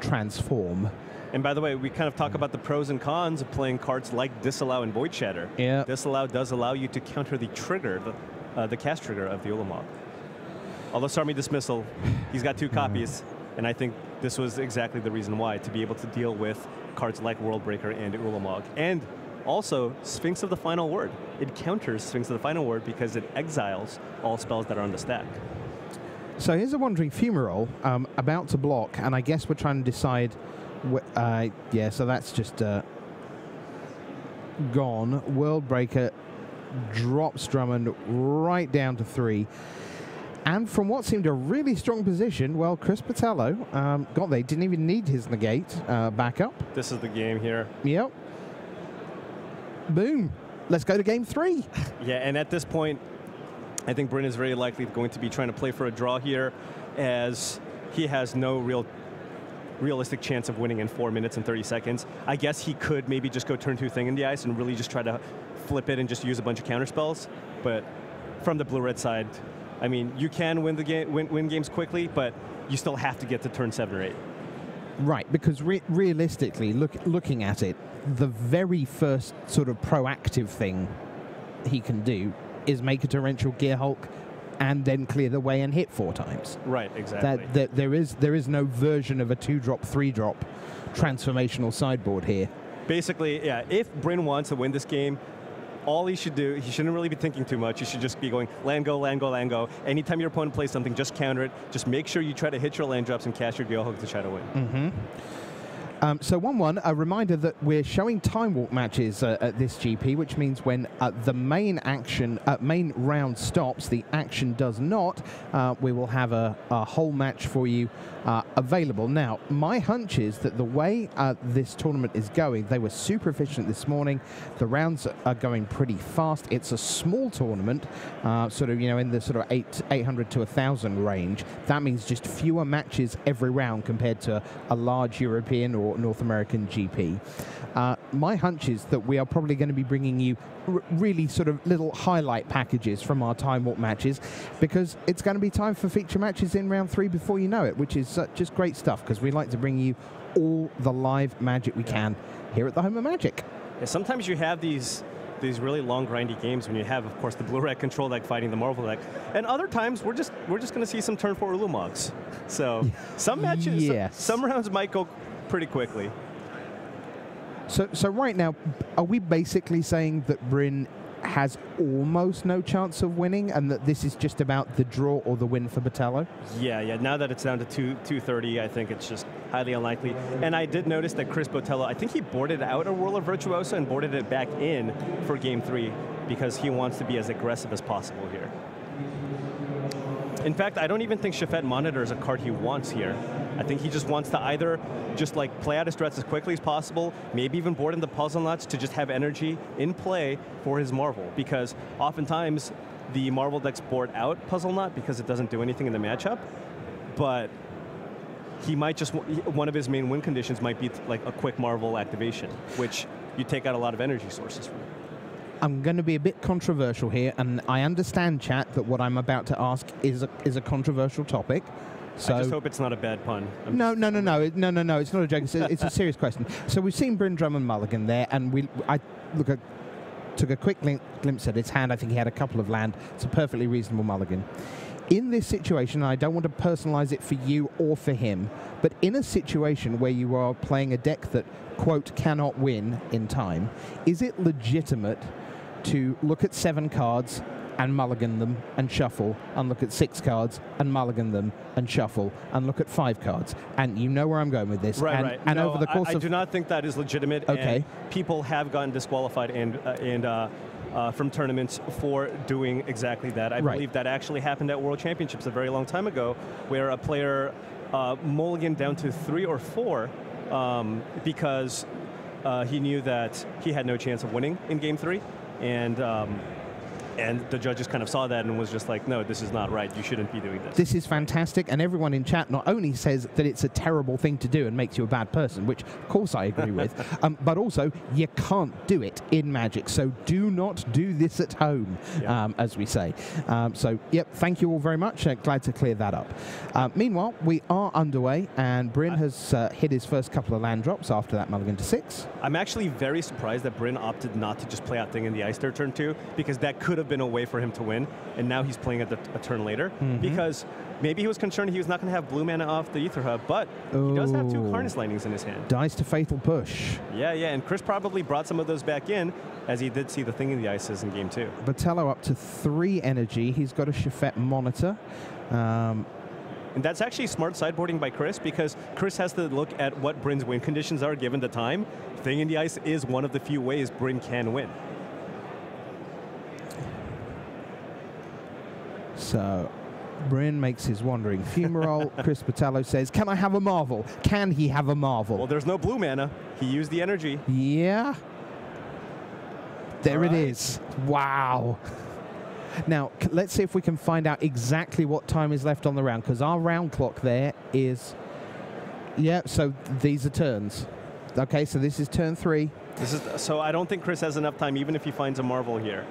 transform. And by the way, we kind of talk about the pros and cons of playing cards like Disallow and Void Shatter. Yeah. Disallow does allow you to counter the trigger, the cast trigger of the Ulamog. Although Sarmi Dismissal, he's got 2 copies, and I think this was exactly the reason why, to be able to deal with cards like Worldbreaker and Ulamog. And also, Sphinx of the Final Word. It counters Sphinx of the Final Word because it exiles all spells that are on the stack. So here's a Wandering Fumarole about to block, and I guess we're trying to decide... yeah, so that's just gone. Worldbreaker drops Drummond right down to 3. And from what seemed a really strong position, well, Chris Botelho didn't even need his negate backup. This is the game here. Yep. Boom. Let's go to game 3. Yeah, and at this point, I think Bryn is very likely going to be trying to play for a draw here, as he has no realistic chance of winning in 4 minutes and 30 seconds. I guess he could maybe just go turn 2 Thing in the Ice and really just try to flip it and just use a bunch of counter spells. But from the blue-red side, I mean, you can win the game, win games quickly, but you still have to get to turn 7 or 8. Right, because realistically, looking at it, the very first sort of proactive thing he can do is make a torrential Gear Hulk and then clear the way and hit 4 times. Right, exactly. There is no version of a 2-drop, 3-drop transformational sideboard here. Basically, yeah, if Bryn wants to win this game, all he should do, he shouldn't really be thinking too much. He should just be going land, go, land, go, land, go. Anytime your opponent plays something, just counter it. Just make sure you try to hit your land drops and cast your Gear Hulk to try to win. So 1-1, a reminder that we're showing time walk matches at this GP, which means when the main round stops, the action does not, we will have a whole match for you available. Now, my hunch is that the way this tournament is going, they were super efficient this morning. The rounds are going pretty fast. It's a small tournament, sort of, in the sort of 800 to 1,000 range. That means just fewer matches every round compared to a large European or North American GP. My hunch is that we are probably going to be bringing you really sort of little highlight packages from our time walk matches, because it's going to be time for feature matches in round 3 before you know it, which is just great stuff, because we like to bring you all the live magic we can here at the Home of Magic. Yeah, sometimes you have these really long, grindy games when you have, of course, the blue-red control deck fighting the Marvel deck, and other times we're just going to see some turn 4 Ulumogs. So some matches, yes. some rounds might go pretty quickly. So right now, are we basically saying that Bryn has almost no chance of winning, and that this is just about the draw or the win for Botelho? Yeah. Now that it's down to 230, I think it's just highly unlikely. And I did notice that Chris Botelho, I think he boarded out a Whirl of Virtuoso and boarded it back in for Game 3 because he wants to be as aggressive as possible here. In fact, I don't even think Shafet Monitor is a card he wants here. I think he just wants to either just like play out his threats as quickly as possible, maybe even board in the Puzzle Nuts to just have energy in play for his Marvel, because oftentimes the Marvel decks board out Puzzle Nut because it doesn't do anything in the matchup, but he might just, one of his main win conditions might be like a quick Marvel activation, which you take out a lot of energy sources from. I'm going to be a bit controversial here, and I understand, chat, that what I'm about to ask is a controversial topic. So I just hope it's not a bad pun. No, it's not a joke. It's a serious question. So we've seen Bryn Drummond Mulligan there, and I took a quick glimpse at his hand. I think he had a couple of land. It's a perfectly reasonable mulligan. In this situation, I don't want to personalize it for you or for him, but in a situation where you are playing a deck that, quote, cannot win in time, is it legitimate to look at 7 cards and mulligan them and shuffle, and look at 6 cards and mulligan them and shuffle, and look at 5 cards? And you know where I'm going with this. Right. And no, over the course I do not think that is legitimate. Okay. And people have gotten disqualified from tournaments for doing exactly that. I believe that actually happened at World Championships a very long time ago, where a player mulliganed down to 3 or 4 because he knew that he had no chance of winning in Game 3. And And the judges kind of saw that and was just like, no, this is not right. You shouldn't be doing this. This is fantastic, and everyone in chat not only says that it's a terrible thing to do and makes you a bad person, which of course I agree with, but also you can't do it in Magic, so do not do this at home, as we say. So, yep, thank you all very much. Glad to clear that up. Meanwhile, we are underway, and Bryn has hit his first couple of land drops after that mulligan to 6. I'm actually very surprised that Bryn opted not to just play out Thing in the Ice their turn 2, because that could have been a way for him to win, and now he's playing at a turn later, because maybe he was concerned he was not going to have blue mana off the Ether Hub, but he does have 2 Harness Lightnings in his hand. Dice to Fatal Push. Yeah, and Chris probably brought some of those back in, as he did see the Thing in the Ices in game 2. Botelho up to 3 energy. He's got a Shafet Monitor. And that's actually smart sideboarding by Chris, because Chris has to look at what Bryn's win conditions are given the time. Thing in the Ice is one of the few ways Bryn can win. So, Bryn makes his Wandering Fumarole. Chris Botelho says, can I have a Marvel? Can he have a Marvel? Well, there's no blue mana. He used the energy. Yeah. There it is. Wow. Now, let's see if we can find out exactly what time is left on the round, because our round clock there is... Yeah, so these are turns. Okay, so this is turn 3. So I don't think Chris has enough time, even if he finds a Marvel here.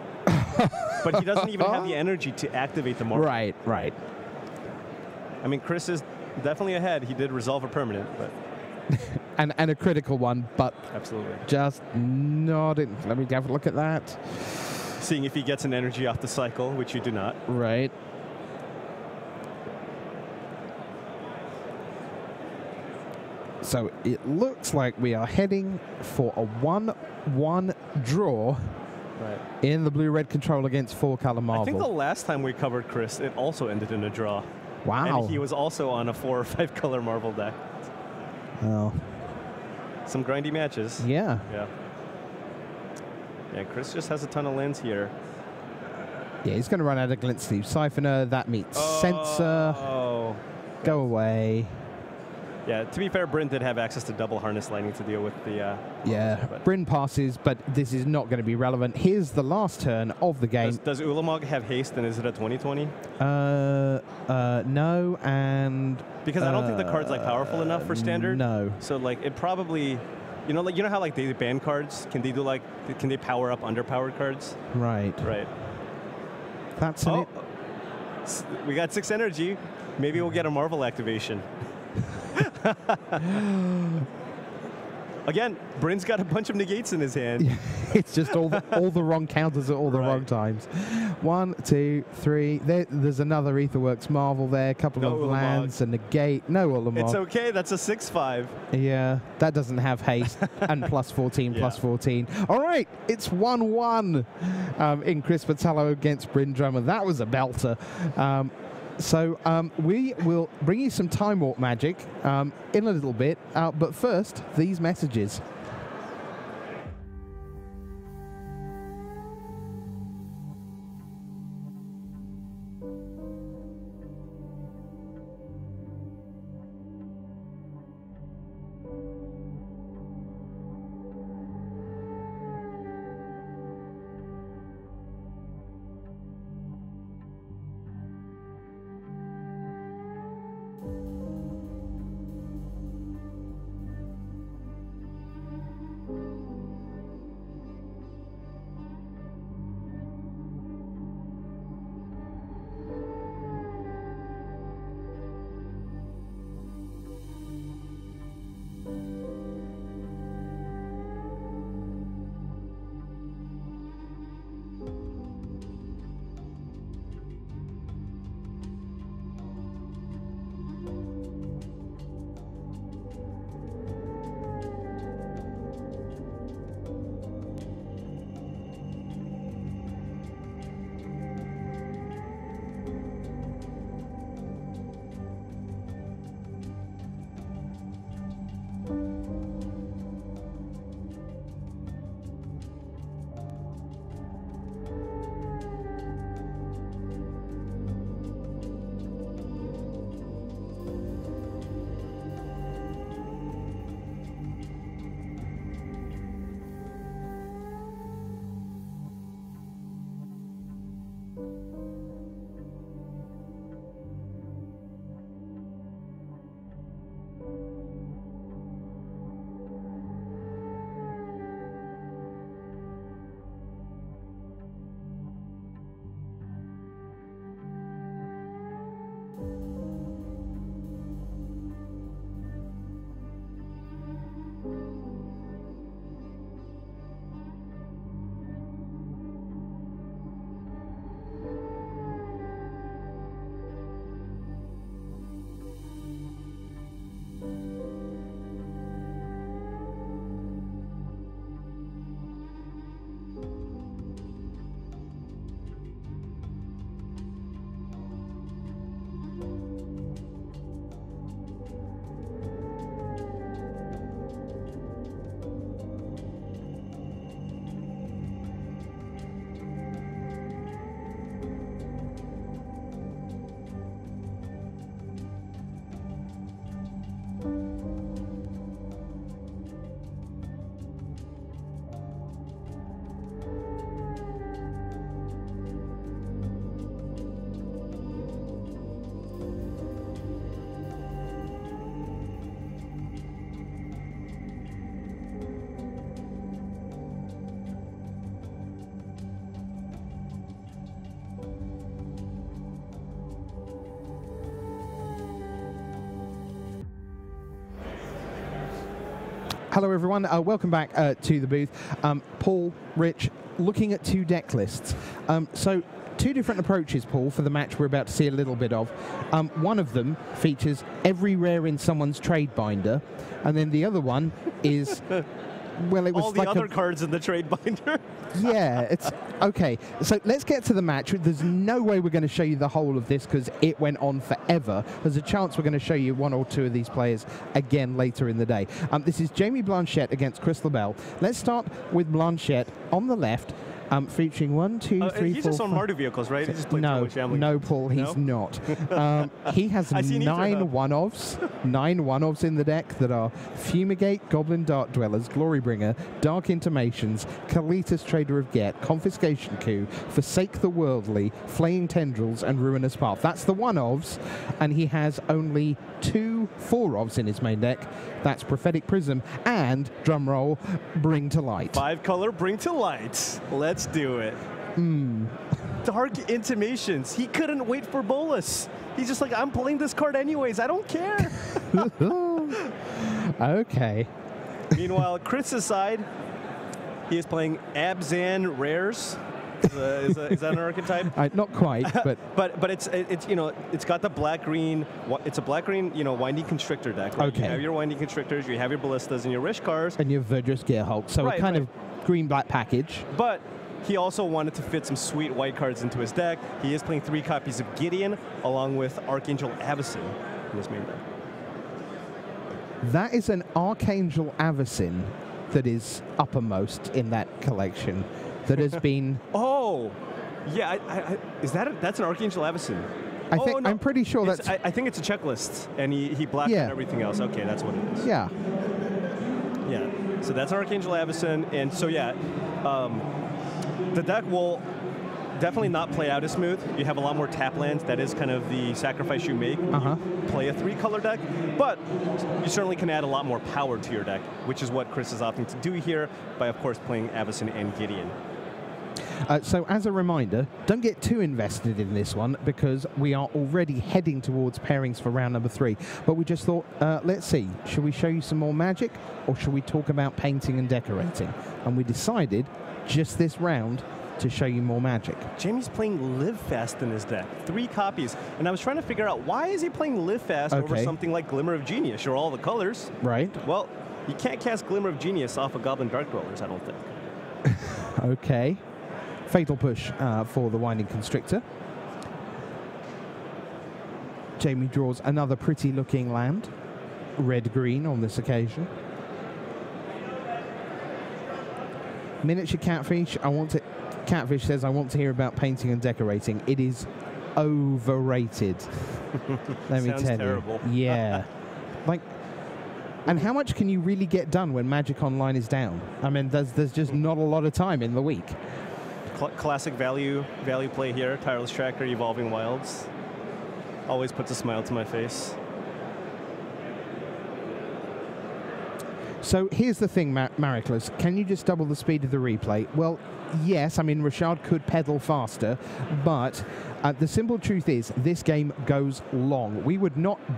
But he doesn't even have the energy to activate the Marvel. Right. I mean, Chris is definitely ahead. He did resolve a permanent, but... and a critical one, but... Absolutely. Just not... Let me have a look at that. Seeing if he gets an energy off the cycle, which you do not. Right. So it looks like we are heading for a 1-1 draw in the blue-red control against 4-color Marvel. I think the last time we covered Chris, it also ended in a draw. Wow. And he was also on a 4 or 5-color Marvel deck. Oh. Some grindy matches. Yeah. Yeah, Chris just has a ton of lands here. Yeah, he's going to run out of Glint Sleeve Siphoner. That meets Censor. Oh. Go away. Yeah, to be fair, Bryn did have access to double Harness Lightning to deal with the... Bryn passes, but this is not going to be relevant. Here's the last turn of the game. Does Ulamog have haste, and is it a 20/20? No, and... Because I don't think the card's like powerful enough for standard. No. So like it probably... You know how like they ban cards? Can they power up underpowered cards? Right. That's it. We got 6 energy. Maybe we'll get a Marvel activation. Again, Bryn's got a bunch of negates in his hand. Yeah, it's just all the wrong counters at all the wrong times. 1, 2, 3. There's another Aetherworks Marvel there. A couple of lands, a negate. No Ulamog. It's okay. That's a 6/5. Yeah, that doesn't have haste and plus 14, plus 14. All right, it's 1-1 in Chris Botelho against Bryn Drummond. That was a belter. So we will bring you some Time Warp magic in a little bit, but first, these messages. Hello, everyone. Welcome back to the booth. Paul, Rich, looking at 2 deck lists. So 2 different approaches, Paul, for the match we're about to see a little bit of. One of them features every rare in someone's trade binder, and then the other one is, well, it was all the like other cards in the trade binder. Yeah, it's okay. So let's get to the match. There's no way we're going to show you the whole of this because it went on forever. There's a chance we're going to show you 1 or 2 of these players again later in the day. This is Jamie Blanchette against Chris Labelle. Let's start with Blanchette on the left. Featuring 1, 2, 3, he's 4, just on 5. Mardu vehicles, right? He just played No, Paul, he's not. He has 9 one-offs, 9 one-offs in the deck that are Fumigate, Goblin Dart Dwellers, Glorybringer, Dark Intimations, Kalitas Trader of Get, Confiscation Coup, Forsake the Worldly, Flaying Tendrils, and Ruinous Path. That's the one-ofs, and he has only 2 4-ofs in his main deck. That's Prophetic Prism and, drumroll, Bring to Light. 5-color Bring to Light. Let's do it. Dark Intimations. He couldn't wait for Bolus. He's just like, I'm pulling this card anyways. I don't care. Okay. Meanwhile, Chris's side, he is playing Abzan Rares. Is that an archetype? Not quite, but but it's it's got the black green. It's a black green Winding Constrictor deck. Right? Okay. You have your Winding Constrictors, you have your Ballistas, and your Rish cars, and your Verdress Gearhulk. So a kind of green-black package. But he also wanted to fit some sweet white cards into his deck. He is playing 3 copies of Gideon along with Archangel Avacyn in his main deck. That is an Archangel Avacyn that is uppermost in that collection. That has been. Oh, yeah. That's an Archangel Avacyn. No. I'm pretty sure that's. I think it's a checklist, and he blacked out everything else. Okay, that's what it is. Yeah. Yeah. So that's an Archangel Avacyn, and so the deck will definitely not play out as smooth. You have a lot more tap lands. That is kind of the sacrifice you make when you play a 3-color deck. But you certainly can add a lot more power to your deck, which is what Chris is opting to do here by, of course, playing Avacyn and Gideon. So as a reminder, don't get too invested in this one because we are already heading towards pairings for round number 3. But we just thought, let's see, should we show you some more Magic or should we talk about painting and decorating? And we decided just this round to show you more Magic. Jamie's playing Live Fast in his deck, 3 copies. And I was trying to figure out why is he playing Live Fast over something like Glimmer of Genius or all the colors? Right. Well, you can't cast Glimmer of Genius off of Goblin Dark Dwellers, I don't think. Okay. Fatal Push for the Winding Constrictor. Jamie draws another pretty looking land. Red-green on this occasion. Miniature Catfish. Catfish says, I want to hear about painting and decorating. It is overrated. Let me tell terrible. you. Yeah. And how much can you really get done when Magic Online is down? I mean, there's just not a lot of time in the week. Classic value play here. Tireless Tracker, Evolving Wilds. Always puts a smile to my face. So here's the thing, Mariclus. Can you just double the speed of the replay? Well, yes. I mean, Rashad could pedal faster, but the simple truth is this game goes long.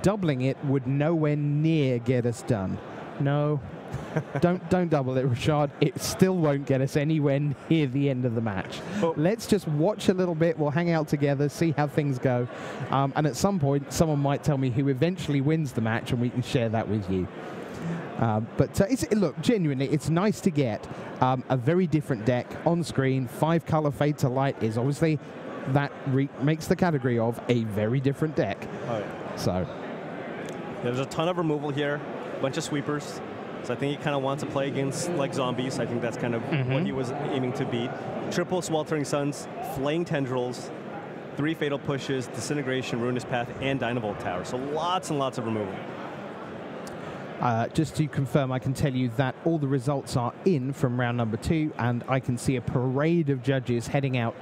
Doubling it would nowhere near get us done. No. Don't double it, Rashad. It still won't get us anywhere near the end of the match. Let's just watch a little bit. We'll hang out together, see how things go. And at some point, someone might tell me who eventually wins the match, and we can share that with you. Look, genuinely, it's nice to get a very different deck on screen. 5-color Fade to Light is obviously, that makes the category of a very different deck. Oh, yeah. So there's a ton of removal here, a bunch of sweepers. So I think he kind of wants to play against like zombies. I think that's kind of what he was aiming to beat. Triple Sweltering Suns, Flaying Tendrils, 3 Fatal Pushes, Disintegration, Ruinous Path, and Dynavolt Tower. So lots and lots of removal. Just to confirm, I can tell you that all the results are in from round number 2, and I can see a parade of judges heading out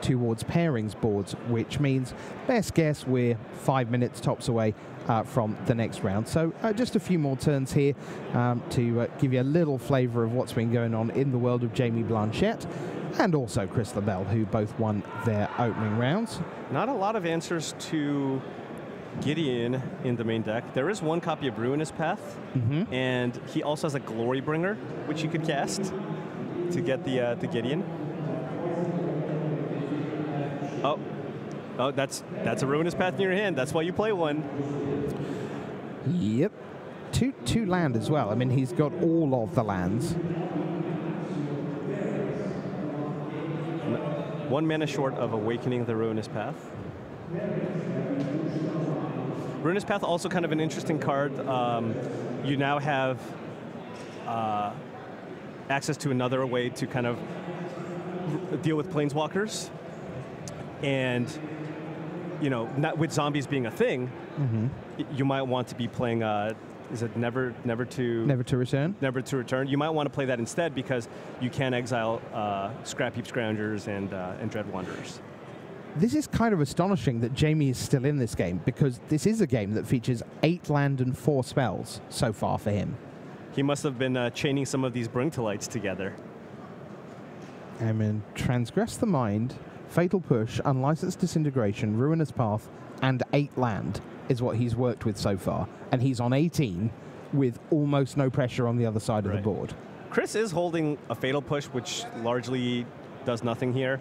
towards pairings boards, which means, best guess, we're 5 minutes tops away from the next round. So just a few more turns here to give you a little flavour of what's been going on in the world of Jamie Blanchette and also Chris Labelle, who both won their opening rounds. Not a lot of answers to Gideon in the main deck. There is one copy of Ruinous Path, and he also has a Glory Bringer, which you could cast to get the Gideon. Oh, that's a Ruinous Path in your hand. That's why you play one. Yep. Two land as well. I mean, he's got all of the lands. 1 mana short of Awakening the Ruinous Path. Ruinous Path also kind of an interesting card. You now have access to another way to kind of deal with planeswalkers. And, you know, not with zombies being a thing, you might want to be playing, is it Never to Return? Never to Return. You might want to play that instead because you can exile Scrap Heap Scroungers and Dread Wanderers. This is kind of astonishing that Jamie is still in this game, because this is a game that features 8 land and 4 spells so far for him. He must have been chaining some of these Brinktolites together. I mean, Transgress the Mind, Fatal Push, Unlicensed Disintegration, Ruinous Path, and 8 land is what he's worked with so far. And he's on 18 with almost no pressure on the other side of the board. Chris is holding a Fatal Push, which largely does nothing here.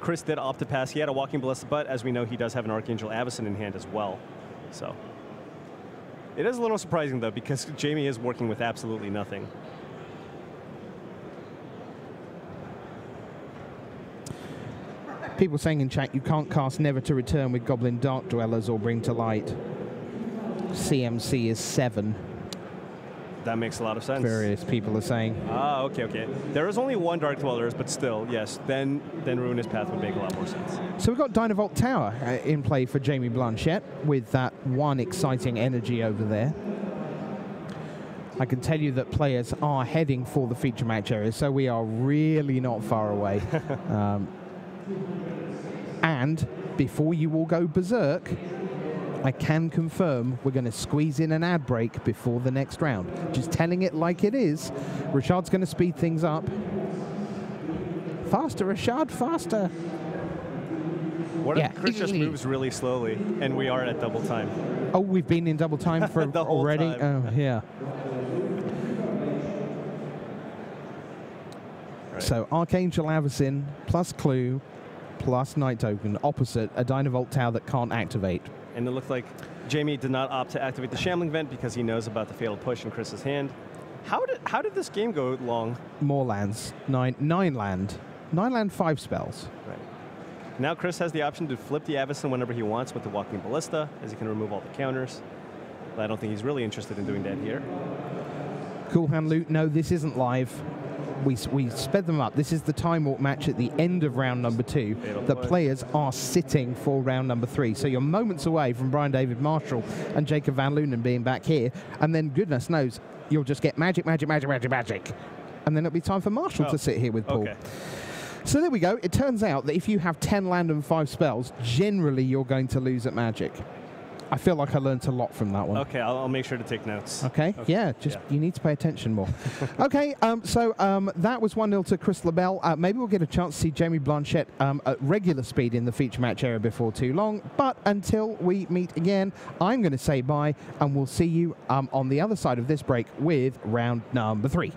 Chris did opt to pass. He had a Walking Ballista, but as we know, he does have an Archangel Avacyn in hand as well. So it is a little surprising, though, because Jamie is working with absolutely nothing. People saying in chat you can't cast Never to Return with Goblin Dark Dwellers or Bring to Light. CMC is 7. That makes a lot of sense. Various people are saying. Ah, okay. There is only 1 Dark Dwellers, but still, yes, then Ruinous Path would make a lot more sense. So we've got Dynavolt Tower in play for Jamie Blanchette with that 1 exciting energy over there. I can tell you that players are heading for the feature match area, so we are really not far away. And before you all go berserk, I can confirm we're going to squeeze in an ad break before the next round. Just telling it like it is. Rashad's going to speed things up. Faster, Rashad, faster. What if Chris just moves really slowly and we are at double time? Oh, we've been in double time for already? Time. Oh, yeah. Right. So Archangel Avacyn plus Clue plus Night Token opposite a Dynavolt Tower that can't activate. And it looked like Jamie did not opt to activate the Shambling Vent because he knows about the Fatal Push in Chris's hand. How did this game go long? More lands. 9 land. 9 land, 5 spells. Right. Now Chris has the option to flip the Avacyn whenever he wants with the Walking Ballista, as he can remove all the counters. But I don't think he's really interested in doing that here. Cool hand loot. No, this isn't live. We sped them up. This is the Time Walk match at the end of round number 2. The players are sitting for round number 3. So you're moments away from Brian David Marshall and Jacob Van Lunen being back here. And then goodness knows, you'll just get magic. And then it'll be time for Marshall to sit here with Paul. Okay. So there we go. It turns out that if you have 10 land and 5 spells, generally you're going to lose at Magic. I feel like I learned a lot from that one. Okay, I'll make sure to take notes. Okay, yeah, you need to pay attention more. Okay, so that was 1-0 to Chris Labelle. Maybe we'll get a chance to see Jamie Blanchette at regular speed in the feature match area before too long. But until we meet again, I'm going to say bye, and we'll see you on the other side of this break with round number 3.